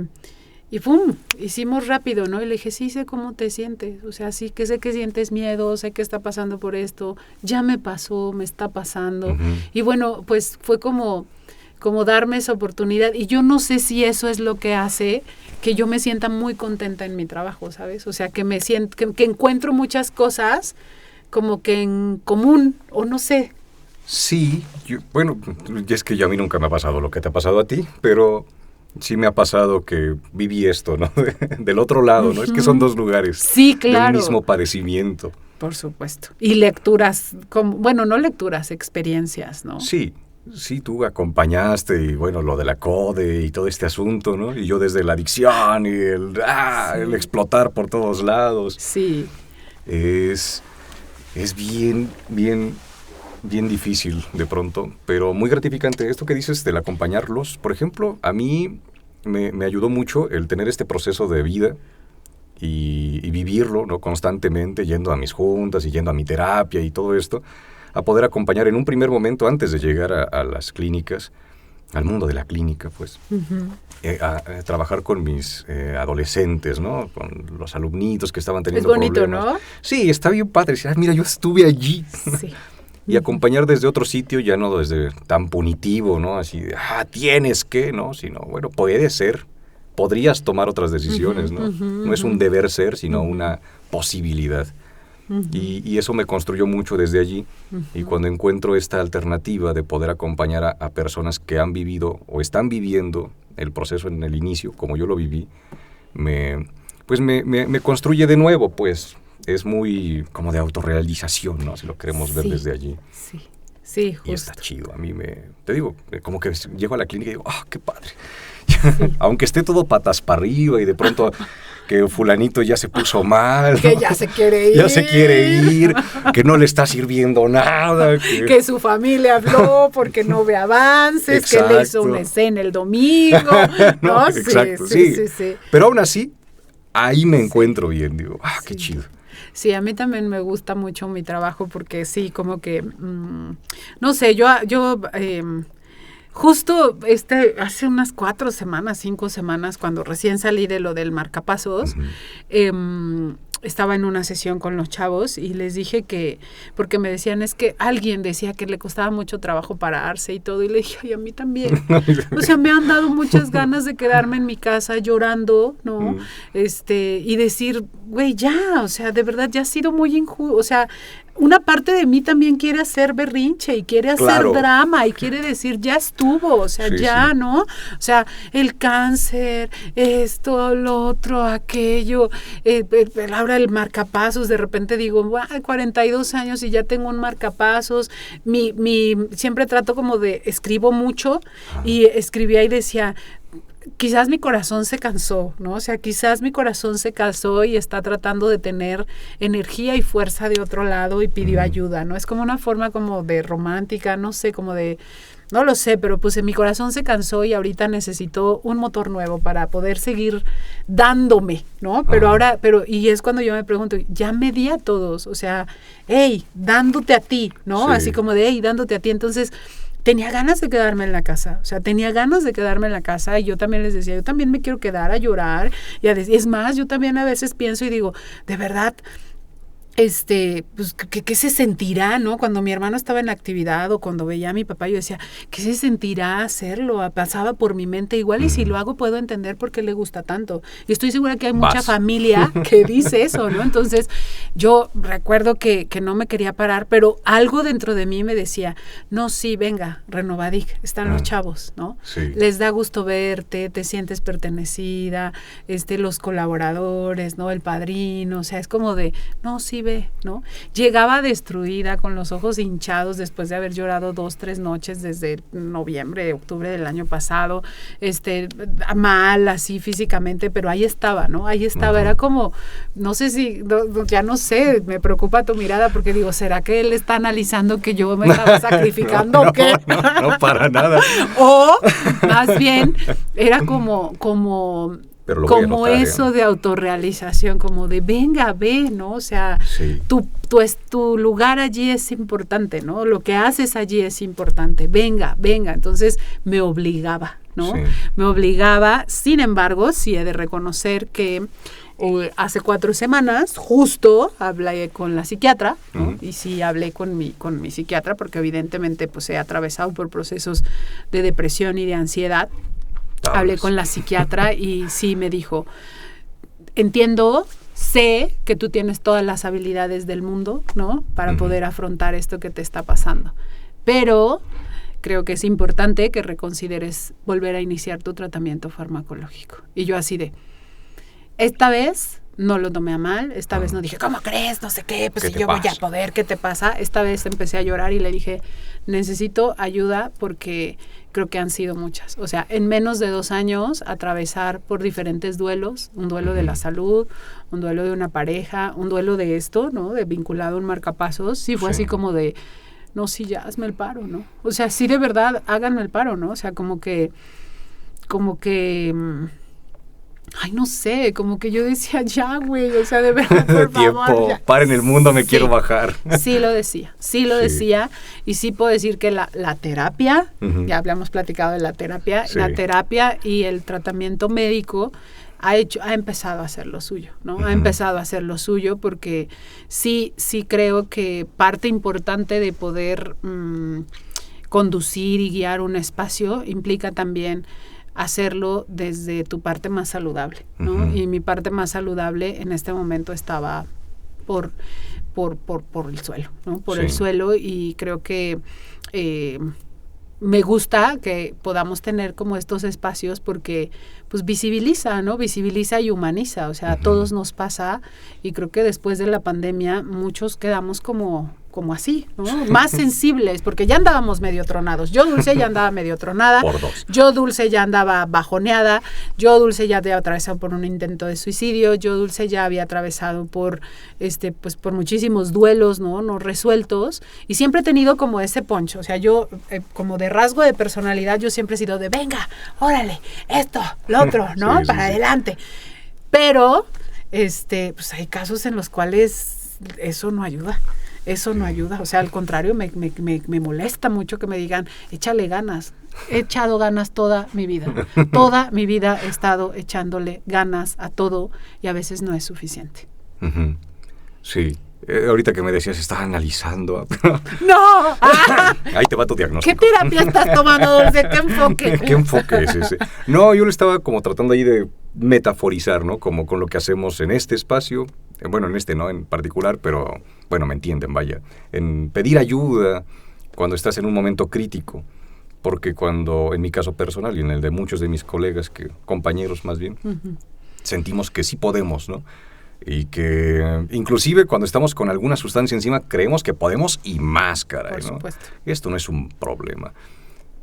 ¡pum! Hicimos rápido, ¿no? Y le dije, sí, sé cómo te sientes. O sea, sí, que sé que sientes miedo, sé que está pasando por esto. Ya me pasó, me está pasando. Uh-huh. Y bueno, pues fue como darme esa oportunidad. Y yo no sé si eso es lo que hace que yo me sienta muy contenta en mi trabajo, ¿sabes? O sea, que me siento, que encuentro muchas cosas como que en común, o no sé. Sí, bueno, es que ya a mí nunca me ha pasado lo que te ha pasado a ti, pero... Sí me ha pasado que viví esto, ¿no? Del otro lado, ¿no? Uh-huh. Es que son dos lugares. Sí, claro. Del mismo padecimiento. Por supuesto. Y lecturas, no lecturas, experiencias, ¿no? Sí, tú acompañaste y bueno, lo de la CODE y todo este asunto, ¿no? Y yo desde la adicción y el explotar por todos lados. Sí. Es bien difícil de pronto, pero muy gratificante esto que dices del acompañarlos. Por ejemplo, a mí me ayudó mucho el tener este proceso de vida y vivirlo, ¿no? Constantemente, yendo a mis juntas y yendo a mi terapia y todo esto, a poder acompañar en un primer momento, antes de llegar a las clínicas, al mundo de la clínica, pues, uh-huh. a trabajar con mis adolescentes, ¿no? Con los alumnitos que estaban teniendo problemas. Es bonito, ¿no? Sí, está bien padre. Mira, yo estuve allí. Sí. Y acompañar desde otro sitio, ya no desde tan punitivo, ¿no? Así de, tienes que, ¿no? Sino, bueno, puede ser. Podrías tomar otras decisiones, uh-huh, ¿no? Uh-huh, no es un deber ser, sino uh-huh. una posibilidad. Uh-huh. Y eso me construyó mucho desde allí. Uh-huh. Y cuando encuentro esta alternativa de poder acompañar a personas que han vivido o están viviendo el proceso en el inicio, como yo lo viví, me construye de nuevo, pues. Es muy como de autorrealización, ¿no? Si lo queremos ver desde allí. Sí, justo. Y está chido. A mí te digo, como que llego a la clínica y digo, qué padre. Sí. Aunque esté todo patas para arriba y de pronto que fulanito ya se puso mal. Que ya se quiere ir. Ya se quiere ir, que no le está sirviendo nada. Que su familia habló porque no ve avances, exacto. Que le hizo una escena el domingo. ¿No? Exacto, sí. Pero aún así, ahí me encuentro bien, digo, qué chido. Sí, a mí también me gusta mucho mi trabajo porque sí, como que, no sé, yo justo hace unas 5 semanas, cuando recién salí de lo del marcapasos, uh-huh. Estaba en una sesión con los chavos y les dije porque me decían, es que alguien decía que le costaba mucho trabajo pararse y todo, y le dije, ay, a mí también. O sea, me han dado muchas ganas de quedarme en mi casa llorando, ¿no? Y decir, güey, ya, o sea, de verdad ya ha sido muy injusto, o sea, una parte de mí también quiere hacer berrinche y quiere hacer drama y quiere decir, ya estuvo, o sea, sí. ¿No? O sea, el cáncer, esto, lo otro, aquello, ahora el marcapasos, de repente digo, 42 años y ya tengo un marcapasos, siempre trato como de, escribo mucho y escribía y decía, quizás mi corazón se cansó, ¿no? O sea, quizás mi corazón se cansó y está tratando de tener energía y fuerza de otro lado y pidió ayuda, ¿no? Es como una forma como de romántica, no sé, como de, no lo sé, pero pues mi corazón se cansó y ahorita necesito un motor nuevo para poder seguir dándome, ¿no? Y es cuando yo me pregunto, ya me di a todos, o sea, hey, dándote a ti, ¿no? Sí. Así como de, hey, dándote a ti, entonces tenía ganas de quedarme en la casa, y yo también les decía, yo también me quiero quedar a llorar, es más, yo también a veces pienso y digo, de verdad, pues, ¿qué se sentirá, no? Cuando mi hermano estaba en la actividad o cuando veía a mi papá, yo decía, ¿qué se sentirá hacerlo? Pasaba por mi mente igual y si lo hago puedo entender por qué le gusta tanto. Y estoy segura que hay mucha familia que dice eso, ¿no? Entonces, yo recuerdo que no me quería parar, pero algo dentro de mí me decía, no, sí, venga, Renovadic, están los chavos, ¿no? Sí. Les da gusto verte, te sientes pertenecida, los colaboradores, ¿no? El padrino, o sea, es como de, no, sí, ve, ¿no? Llegaba destruida, con los ojos hinchados después de haber llorado 2-3 noches desde noviembre, octubre del año pasado, mal así físicamente, pero ahí estaba, ¿no? Ahí estaba, era como, no sé si, ya no sé, me preocupa tu mirada porque digo, ¿será que él está analizando que yo me estaba sacrificando o qué? No, para nada. O, más bien, era como eso de autorrealización, como de venga, ve, ¿no? O sea, sí. tu lugar allí es importante, ¿no? Lo que haces allí es importante, venga. Entonces me obligaba, ¿no? Sí. Me obligaba, sin embargo, sí he de reconocer que hace 4 semanas justo hablé con la psiquiatra, ¿no? Y sí hablé con mi psiquiatra porque evidentemente pues he atravesado por procesos de depresión y de ansiedad. Hablé con la psiquiatra y sí me dijo, entiendo, sé que tú tienes todas las habilidades del mundo, ¿no? Para poder afrontar esto que te está pasando. Pero creo que es importante que reconsideres volver a iniciar tu tratamiento farmacológico. Y yo así de, esta vez no lo tomé a mal, esta vez no dije, ¿cómo crees? No sé qué, pues si yo voy a poder, ¿qué te pasa? Esta vez empecé a llorar y le dije, necesito ayuda porque creo que han sido muchas. O sea, en menos de 2 años, atravesar por diferentes duelos, un duelo de la salud, un duelo de una pareja, un duelo de esto, ¿no? De vinculado a un marcapasos, sí fue así como de, no, sí, ya, hazme el paro, ¿no? O sea, sí de verdad, háganme el paro, ¿no? O sea, como que ay, no sé, como que yo decía, ya, güey, o sea, de verdad, por favor, ya. Paren el mundo, me quiero bajar. Sí lo decía, y sí puedo decir que la terapia, ya habíamos platicado de la terapia y el tratamiento médico ha empezado a hacer lo suyo, ¿no? Ha empezado a hacer lo suyo porque sí creo que parte importante de poder conducir y guiar un espacio implica también hacerlo desde tu parte más saludable, ¿no? Y mi parte más saludable en este momento estaba por el suelo, ¿no? Por el suelo, y creo que me gusta que podamos tener como estos espacios porque pues visibiliza, ¿no? Visibiliza y humaniza, o sea, a todos nos pasa, y creo que después de la pandemia muchos quedamos como así, ¿no? Más sensibles, porque ya andábamos medio tronados. Yo, Dulce, ya andaba medio tronada. Por 2. Yo, Dulce, ya andaba bajoneada. Yo, Dulce, ya había atravesado por un intento de suicidio. Yo, Dulce, ya había atravesado por por muchísimos duelos, ¿no? Resueltos. Y siempre he tenido como ese poncho. O sea, yo, como de rasgo de personalidad, yo siempre he sido de, venga, órale, esto, lo otro, ¿no? Para adelante. Pero, pues hay casos en los cuales eso no ayuda. Eso no ayuda, o sea, al contrario, me molesta mucho que me digan, échale ganas. He echado ganas toda mi vida. Toda mi vida he estado echándole ganas a todo y a veces no es suficiente. Sí. Ahorita que me decías, estaba analizando. ¡No! Ahí te va tu diagnóstico. ¿Qué terapia estás tomando, Dulce? ¿Qué enfoque? ¿Qué enfoque es ese? No, yo lo estaba como tratando ahí de metaforizar, ¿no? Como con lo que hacemos en este espacio. Bueno, en este no en particular, pero bueno, me entienden, vaya. En pedir ayuda cuando estás en un momento crítico. Porque cuando, en mi caso personal y en el de muchos de mis colegas, compañeros más bien, sentimos que sí podemos, ¿no? Y que inclusive cuando estamos con alguna sustancia encima creemos que podemos y más, caray, ¿no? Por supuesto. Esto no es un problema.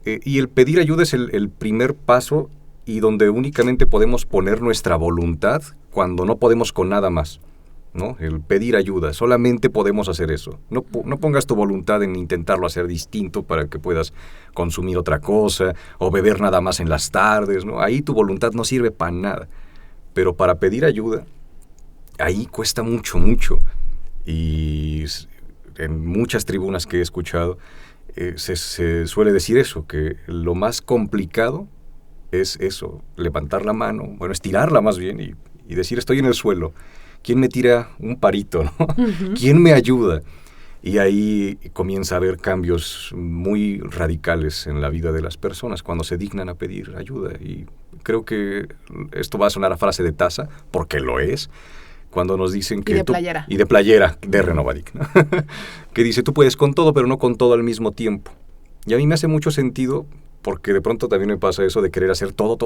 Y el pedir ayuda es el primer paso, y donde únicamente podemos poner nuestra voluntad cuando no podemos con nada más, ¿no? El pedir ayuda, solamente podemos hacer eso. No pongas tu voluntad en intentarlo hacer distinto para que puedas consumir otra cosa o beber nada más en las tardes, ¿no? Ahí tu voluntad no sirve para nada. Pero para pedir ayuda, ahí cuesta mucho. Y en muchas tribunas que he escuchado se suele decir eso, que lo más complicado es eso, levantar la mano, bueno, estirarla más bien y decir, estoy en el suelo, ¿Quién me tira un parito, ¿no? ¿Quién me ayuda? Y ahí comienza a haber cambios muy radicales en la vida de las personas cuando se dignan a pedir ayuda. Y creo que esto va a sonar a frase de taza, porque lo es, cuando nos dicen que... Y de playera, de Renovadic, ¿no? Que dice, tú puedes con todo, pero no con todo al mismo tiempo. Y a mí me hace mucho sentido, porque de pronto también me pasa eso de querer hacer todo,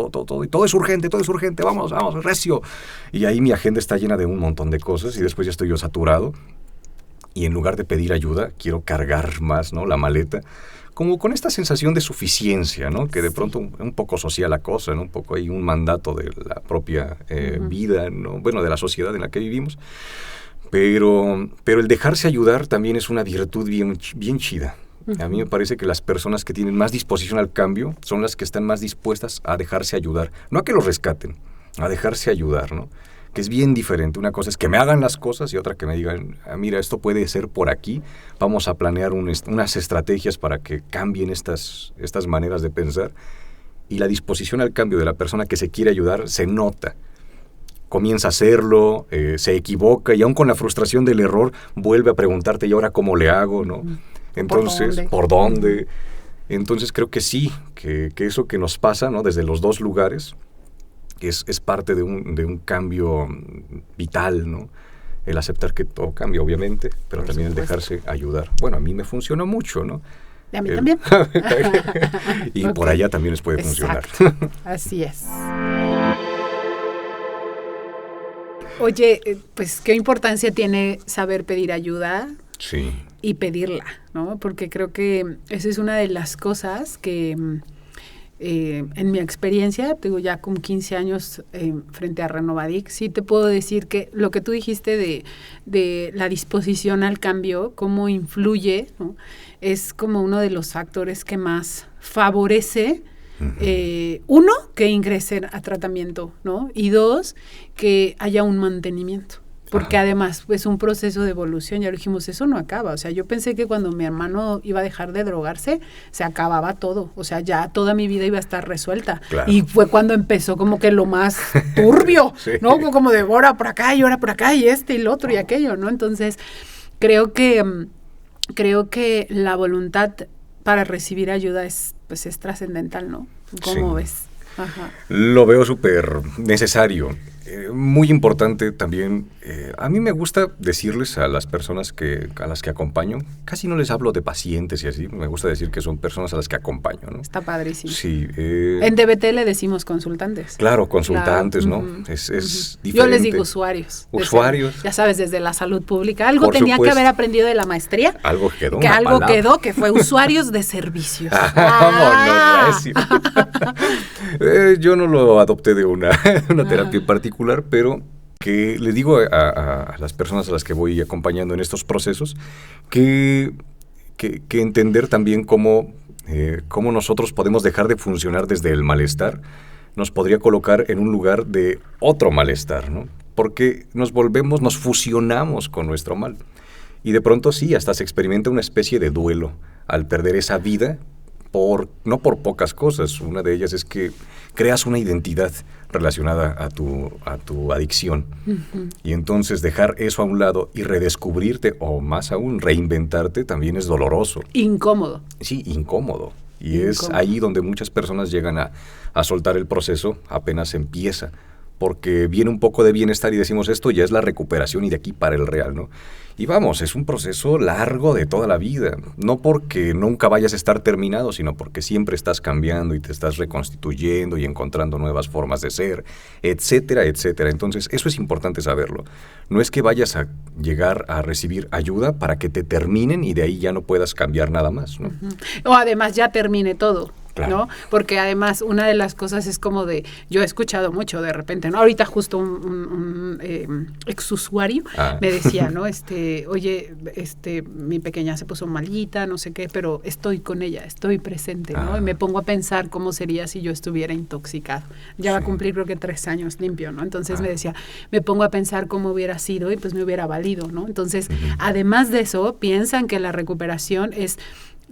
y todo es urgente, vamos, recio. Y ahí mi agenda está llena de un montón de cosas, y después ya estoy yo saturado. Y en lugar de pedir ayuda, quiero cargar más, ¿no? La maleta, como con esta sensación de suficiencia, ¿no? Que de pronto un poco social la cosa, ¿no? Un poco hay un mandato de la propia vida, ¿no? Bueno, de la sociedad en la que vivimos. Pero el dejarse ayudar también es una virtud bien chida. A mí me parece que las personas que tienen más disposición al cambio son las que están más dispuestas a dejarse ayudar. No a que los rescaten, a dejarse ayudar, ¿no? Que es bien diferente. Una cosa es que me hagan las cosas y otra que me digan, mira, esto puede ser por aquí, vamos a planear unas estrategias para que cambien estas maneras de pensar. Y la disposición al cambio de la persona que se quiere ayudar se nota. Comienza a hacerlo, se equivoca y aún con la frustración del error vuelve a preguntarte, ¿y ahora cómo le hago? ¿No? Entonces, ¿por dónde? Entonces creo que sí, que eso que nos pasa, ¿no? Desde los dos lugares, es parte de un cambio vital, ¿no? El aceptar que todo cambia, obviamente, pero también el dejarse ayudar. Bueno, a mí me funcionó mucho, ¿no? Y a mí también. Y por allá también les puede funcionar. Así es. Oye, pues, ¿qué importancia tiene saber pedir ayuda? Sí. Y pedirla, ¿no? Porque creo que esa es una de las cosas que... en mi experiencia, digo ya con 15 años frente a Renovadic, sí te puedo decir que lo que tú dijiste de la disposición al cambio, cómo influye, ¿no? Es como uno de los factores que más favorece, uno, que ingresen a tratamiento, ¿no? Y dos, que haya un mantenimiento. Porque además es un proceso de evolución, ya lo dijimos, eso no acaba. O sea, yo pensé que cuando mi hermano iba a dejar de drogarse, se acababa todo. O sea, ya toda mi vida iba a estar resuelta. Claro. Y fue cuando empezó como que lo más turbio, sí. ¿No? Como de ahora por acá y ahora por acá y y lo otro y aquello, ¿no? Entonces, creo que la voluntad para recibir ayuda es trascendental, ¿no? ¿Cómo ves? Ajá. Lo veo súper necesario. Muy importante también, a mí me gusta decirles a las personas a las que acompaño, casi no les hablo de pacientes y así, me gusta decir que son personas a las que acompaño, ¿no? Está padrísimo. Sí. En DBT le decimos consultantes. Claro, consultantes, claro. ¿No? Es diferente. Yo les digo usuarios. Usuarios. Ya sabes, desde la salud pública. Algo por tenía supuesto. Que haber aprendido de la maestría. Algo quedó. Que algo palabra. Quedó, que fue usuarios de servicios. Yo no lo adopté de una terapia en particular, pero que le digo a las personas a las que voy acompañando en estos procesos que entender también cómo nosotros podemos dejar de funcionar desde el malestar nos podría colocar en un lugar de otro malestar, ¿no? Porque nos fusionamos con nuestro mal. Y de pronto sí, hasta se experimenta una especie de duelo al perder esa vida, no por pocas cosas. Una de ellas es que creas una identidad relacionada a tu adicción. Uh-huh. Y entonces dejar eso a un lado y redescubrirte, o más aún, reinventarte, también es doloroso. Incómodo. Sí, incómodo. Y es ahí donde muchas personas llegan a soltar el proceso apenas empieza. Porque viene un poco de bienestar y decimos, esto ya es la recuperación y de aquí para el real, ¿no? Y vamos, es un proceso largo de toda la vida. No porque nunca vayas a estar terminado, sino porque siempre estás cambiando y te estás reconstituyendo y encontrando nuevas formas de ser, etcétera, etcétera. Entonces, eso es importante saberlo. No es que vayas a llegar a recibir ayuda para que te terminen y de ahí ya no puedas cambiar nada más, ¿no? Uh-huh. O además ya termine todo. Claro. ¿No? Porque además una de las cosas es como yo he escuchado mucho de repente, ¿no? Ahorita justo un exusuario me decía, ¿no? Oye, mi pequeña se puso malita, no sé qué, pero estoy con ella, estoy presente, ¿no? Y me pongo a pensar cómo sería si yo estuviera intoxicado. Ya va a cumplir creo que 3 años limpio, ¿no? Entonces me decía, me pongo a pensar cómo hubiera sido y pues me hubiera valido, ¿no? Entonces, además de eso, piensan que la recuperación es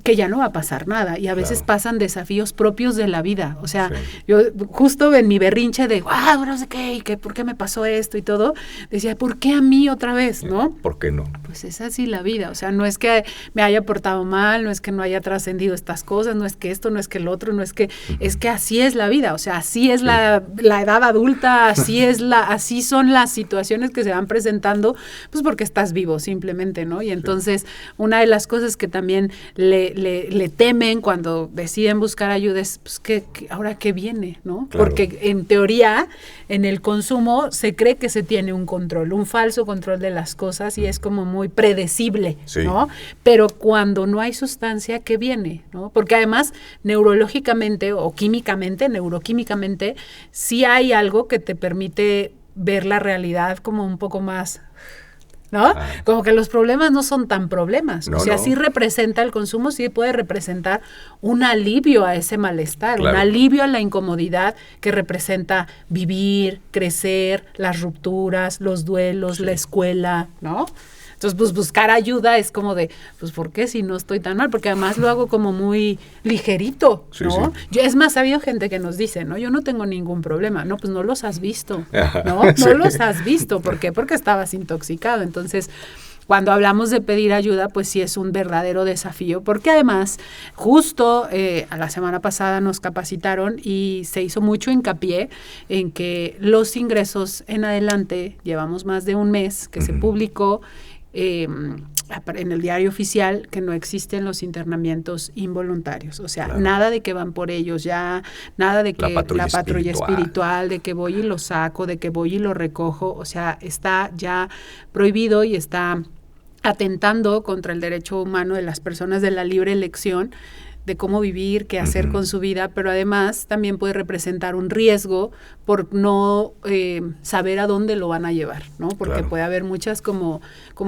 que ya no va a pasar nada, y a veces pasan desafíos propios de la vida. O sea, yo justo en mi berrinche de, no sé qué, y ¿por qué me pasó esto y todo? Decía, ¿por qué a mí otra vez, no? ¿Por qué no? Pues es así la vida. O sea, no es que me haya portado mal, no es que no haya trascendido estas cosas, no es que esto, no es que el otro, no es que, es que así es la vida. O sea, así es la edad adulta, así son las situaciones que se van presentando, pues porque estás vivo simplemente, ¿no? Y entonces, una de las cosas que también le temen cuando deciden buscar ayuda es, pues, ¿ahora qué viene, no? Claro. Porque en teoría, en el consumo, se cree que se tiene un control, un falso control de las cosas, y es como muy predecible, ¿no? Pero cuando no hay sustancia, ¿qué viene, no? Porque además, neurológicamente o neuroquímicamente, sí hay algo que te permite ver la realidad como un poco más, ¿no? Como que los problemas no son tan problemas. O sea, sí representa el consumo, sí puede representar un alivio a ese malestar, un alivio a la incomodidad que representa vivir, crecer, las rupturas, los duelos, la escuela, ¿no? Entonces, pues buscar ayuda es como de, pues, ¿por qué si no estoy tan mal? Porque además lo hago como muy ligerito, ¿no? Es más, ha habido gente que nos dice, ¿no? Yo no tengo ningún problema. No, pues no los has visto, ¿no? No los has visto. ¿Por qué? Porque estabas intoxicado. Entonces, cuando hablamos de pedir ayuda, pues sí es un verdadero desafío, porque además, justo a la semana pasada nos capacitaron y se hizo mucho hincapié en que los ingresos en adelante, llevamos más de un mes que se publicó, en el diario oficial, que no existen los internamientos involuntarios, o sea, nada de que van por ellos ya, nada de que la patrulla espiritual, de que voy y lo saco, de que voy y lo recojo, o sea, está ya prohibido y está atentando contra el derecho humano de las personas de la libre elección de cómo vivir, qué hacer con su vida, pero además también puede representar un riesgo por no saber a dónde lo van a llevar, ¿no? Porque puede haber muchas como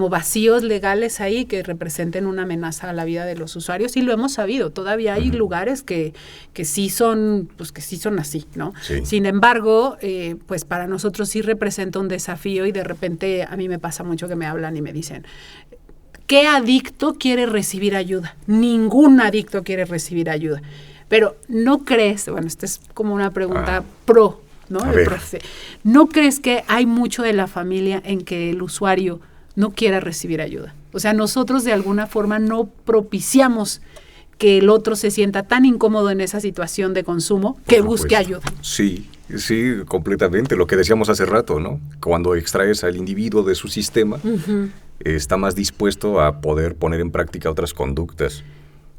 vacíos legales ahí que representen una amenaza a la vida de los usuarios, y lo hemos sabido, todavía hay lugares que sí son, pues que sí son así, ¿no? Sí. Sin embargo, pues para nosotros sí representa un desafío, y de repente a mí me pasa mucho que me hablan y me dicen, ¿qué adicto quiere recibir ayuda? Ningún adicto quiere recibir ayuda. Pero ¿no crees? Bueno, esta es como una pregunta pro, ¿no? ¿No crees que hay mucho de la familia en que el usuario no quiera recibir ayuda? O sea, nosotros de alguna forma no propiciamos que el otro se sienta tan incómodo en esa situación de consumo que busque ayuda. Sí, completamente. Lo que decíamos hace rato, ¿no? Cuando extraes al individuo de su sistema, está más dispuesto a poder poner en práctica otras conductas.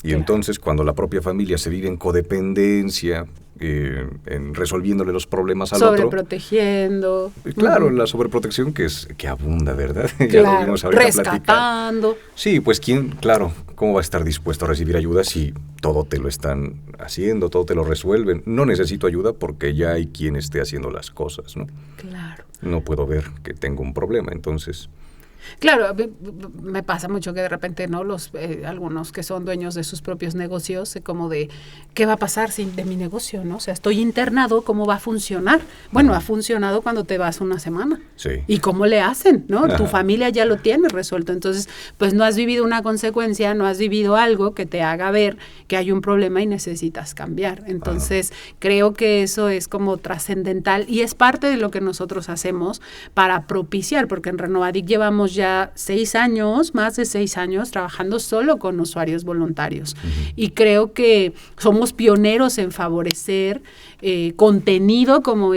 Y entonces, cuando la propia familia se vive en codependencia, en resolviéndole los problemas al otro. Sobreprotegiendo. Claro, la sobreprotección que abunda, ¿verdad? Ya lo vimos ahorita rescatando. Sí, pues ¿cómo va a estar dispuesto a recibir ayuda si todo te lo están haciendo, todo te lo resuelven? No necesito ayuda porque ya hay quien esté haciendo las cosas, ¿no? Claro. No puedo ver que tengo un problema, entonces... Claro, me pasa mucho que de repente, ¿no? Algunos que son dueños de sus propios negocios, como de, ¿qué va a pasar de mi negocio, no? O sea, estoy internado, ¿cómo va a funcionar? Bueno, ha funcionado cuando te vas una semana. Sí. ¿Y cómo le hacen, no? Tu familia ya lo tiene resuelto. Entonces, pues no has vivido una consecuencia, no has vivido algo que te haga ver que hay un problema y necesitas cambiar. Entonces, creo que eso es como trascendental y es parte de lo que nosotros hacemos para propiciar, porque en Renovadic llevamos ya 6 años, más de 6 años, trabajando solo con usuarios voluntarios. Y creo que somos pioneros en favorecer contenido como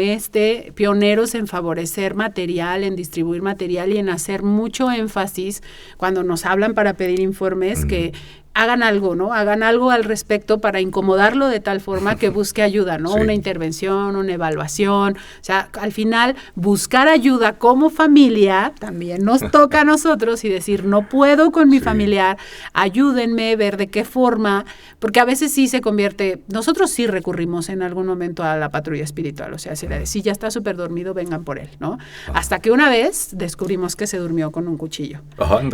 pioneros en favorecer material, en distribuir material y en hacer mucho énfasis cuando nos hablan para pedir informes que hagan algo, ¿no? Hagan algo al respecto para incomodarlo de tal forma que busque ayuda, ¿no? Sí. Una intervención, una evaluación. O sea, al final, buscar ayuda como familia también nos toca a nosotros y decir, no puedo con mi familiar, ayúdenme, ver de qué forma, porque a veces sí se convierte, nosotros sí recurrimos en algún momento a la patrulla espiritual, o sea, si ya está súper dormido, vengan por él, ¿no? Hasta que una vez descubrimos que se durmió con un cuchillo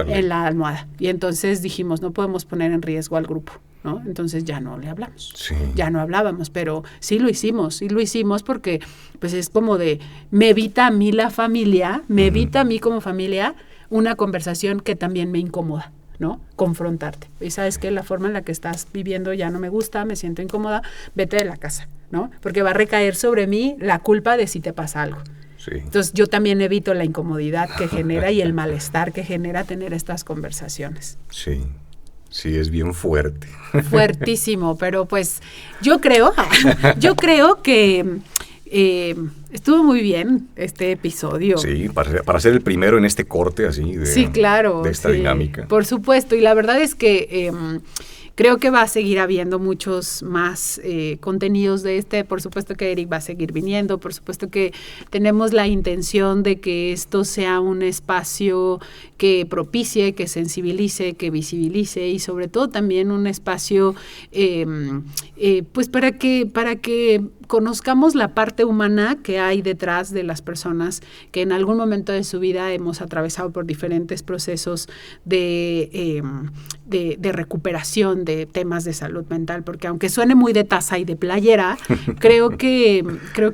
en la almohada. Y entonces dijimos, no podemos poner en riesgo al grupo, ¿no? Entonces ya no le hablamos, ya no hablábamos, pero sí lo hicimos porque pues es como de, me evita a mí la familia, me evita a mí como familia una conversación que también me incomoda, ¿no? Confrontarte. Y sabes que la forma en la que estás viviendo ya no me gusta, me siento incómoda, vete de la casa, ¿no? Porque va a recaer sobre mí la culpa de si te pasa algo. Sí. Entonces yo también evito la incomodidad que genera y el malestar que genera tener estas conversaciones. Sí. Sí, es bien fuerte. Fuertísimo, pero pues yo creo que estuvo muy bien este episodio. Sí, para ser el primero en este corte así de, sí, claro, de esta dinámica. Por supuesto, y la verdad es que creo que va a seguir habiendo muchos más contenidos de este. Por supuesto que Eric va a seguir viniendo, por supuesto que tenemos la intención de que esto sea un espacio que propicie, que sensibilice, que visibilice y sobre todo también un espacio pues para que conozcamos la parte humana que hay detrás de las personas que en algún momento de su vida hemos atravesado por diferentes procesos de recuperación de temas de salud mental, porque aunque suene muy de taza y de playera, creo que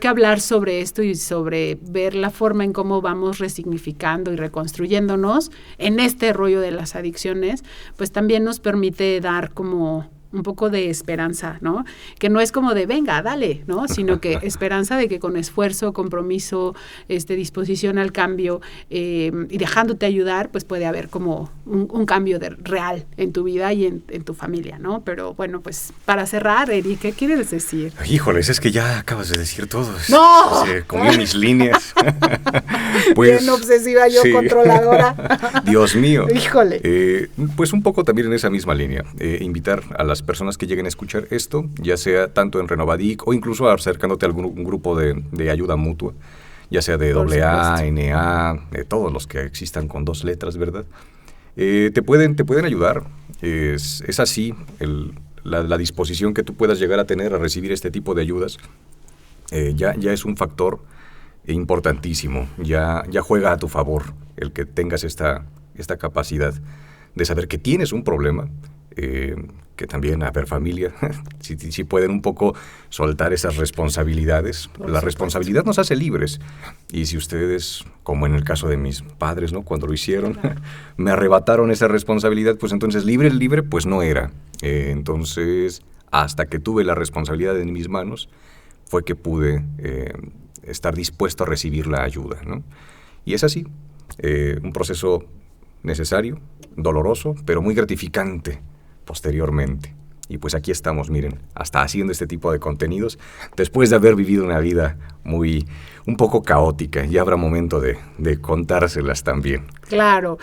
hablar sobre esto y sobre ver la forma en cómo vamos resignificando y reconstruyéndonos en este rollo de las adicciones, pues también nos permite dar como un poco de esperanza, ¿no? Que no es como de venga, dale, ¿no? Sino que esperanza de que con esfuerzo, compromiso, disposición al cambio y dejándote ayudar, pues puede haber como un cambio real en tu vida y en tu familia, ¿no? Pero bueno, pues para cerrar, Eric, ¿qué quieres decir? Híjoles, es que ya acabas de decir todo. ¡No! Se comió mis líneas. Pues, bien obsesiva yo, sí. Controladora. Dios mío. Híjole. Pues un poco también en esa misma línea. Invitar a las personas que lleguen a escuchar esto, ya sea tanto en Renovadic o incluso acercándote a algún grupo de ayuda mutua, ya sea de AA, NA, de todos los que existan con 2 letras, ¿verdad? Te pueden ayudar. Es así la disposición que tú puedas llegar a tener a recibir este tipo de ayudas. Ya es un factor importantísimo. Ya juega a tu favor el que tengas esta capacidad de saber que tienes un problema. Que también, a ver, familia, si pueden un poco soltar esas responsabilidades. La responsabilidad nos hace libres. Y si ustedes, como en el caso de mis padres, ¿no? Cuando lo hicieron, claro, me arrebataron esa responsabilidad, pues entonces libre, pues no era. Entonces, hasta que tuve la responsabilidad en mis manos, fue que pude estar dispuesto a recibir la ayuda, ¿no? Y es así, un proceso necesario, doloroso, pero muy gratificante posteriormente. Y pues aquí estamos, miren, hasta haciendo este tipo de contenidos, después de haber vivido una vida un poco caótica. Ya habrá momento de contárselas también. Claro,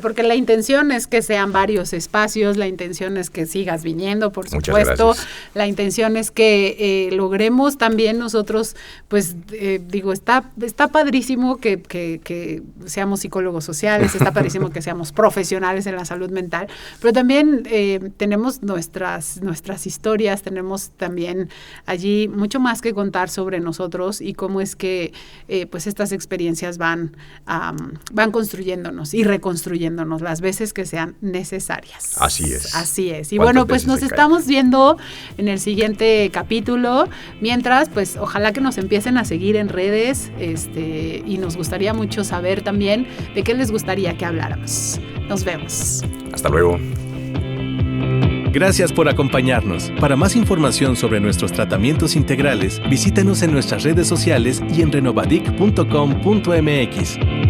porque la intención es que sean varios espacios, la intención es que sigas viniendo, por supuesto. La intención es que logremos también nosotros, pues, está padrísimo que seamos psicólogos sociales, está padrísimo que seamos profesionales en la salud mental, pero también tenemos nuestras historias, tenemos también allí mucho más que contar sobre nosotros y cómo es que pues estas experiencias van construyéndonos y reconstruyéndonos las veces que sean necesarias. Así es. Y bueno, pues nos estamos viendo en el siguiente capítulo. Mientras, pues ojalá que nos empiecen a seguir en redes y nos gustaría mucho saber también de qué les gustaría que habláramos. Nos vemos. Hasta luego. Gracias por acompañarnos. Para más información sobre nuestros tratamientos integrales, visítanos en nuestras redes sociales y en renovadic.com.mx.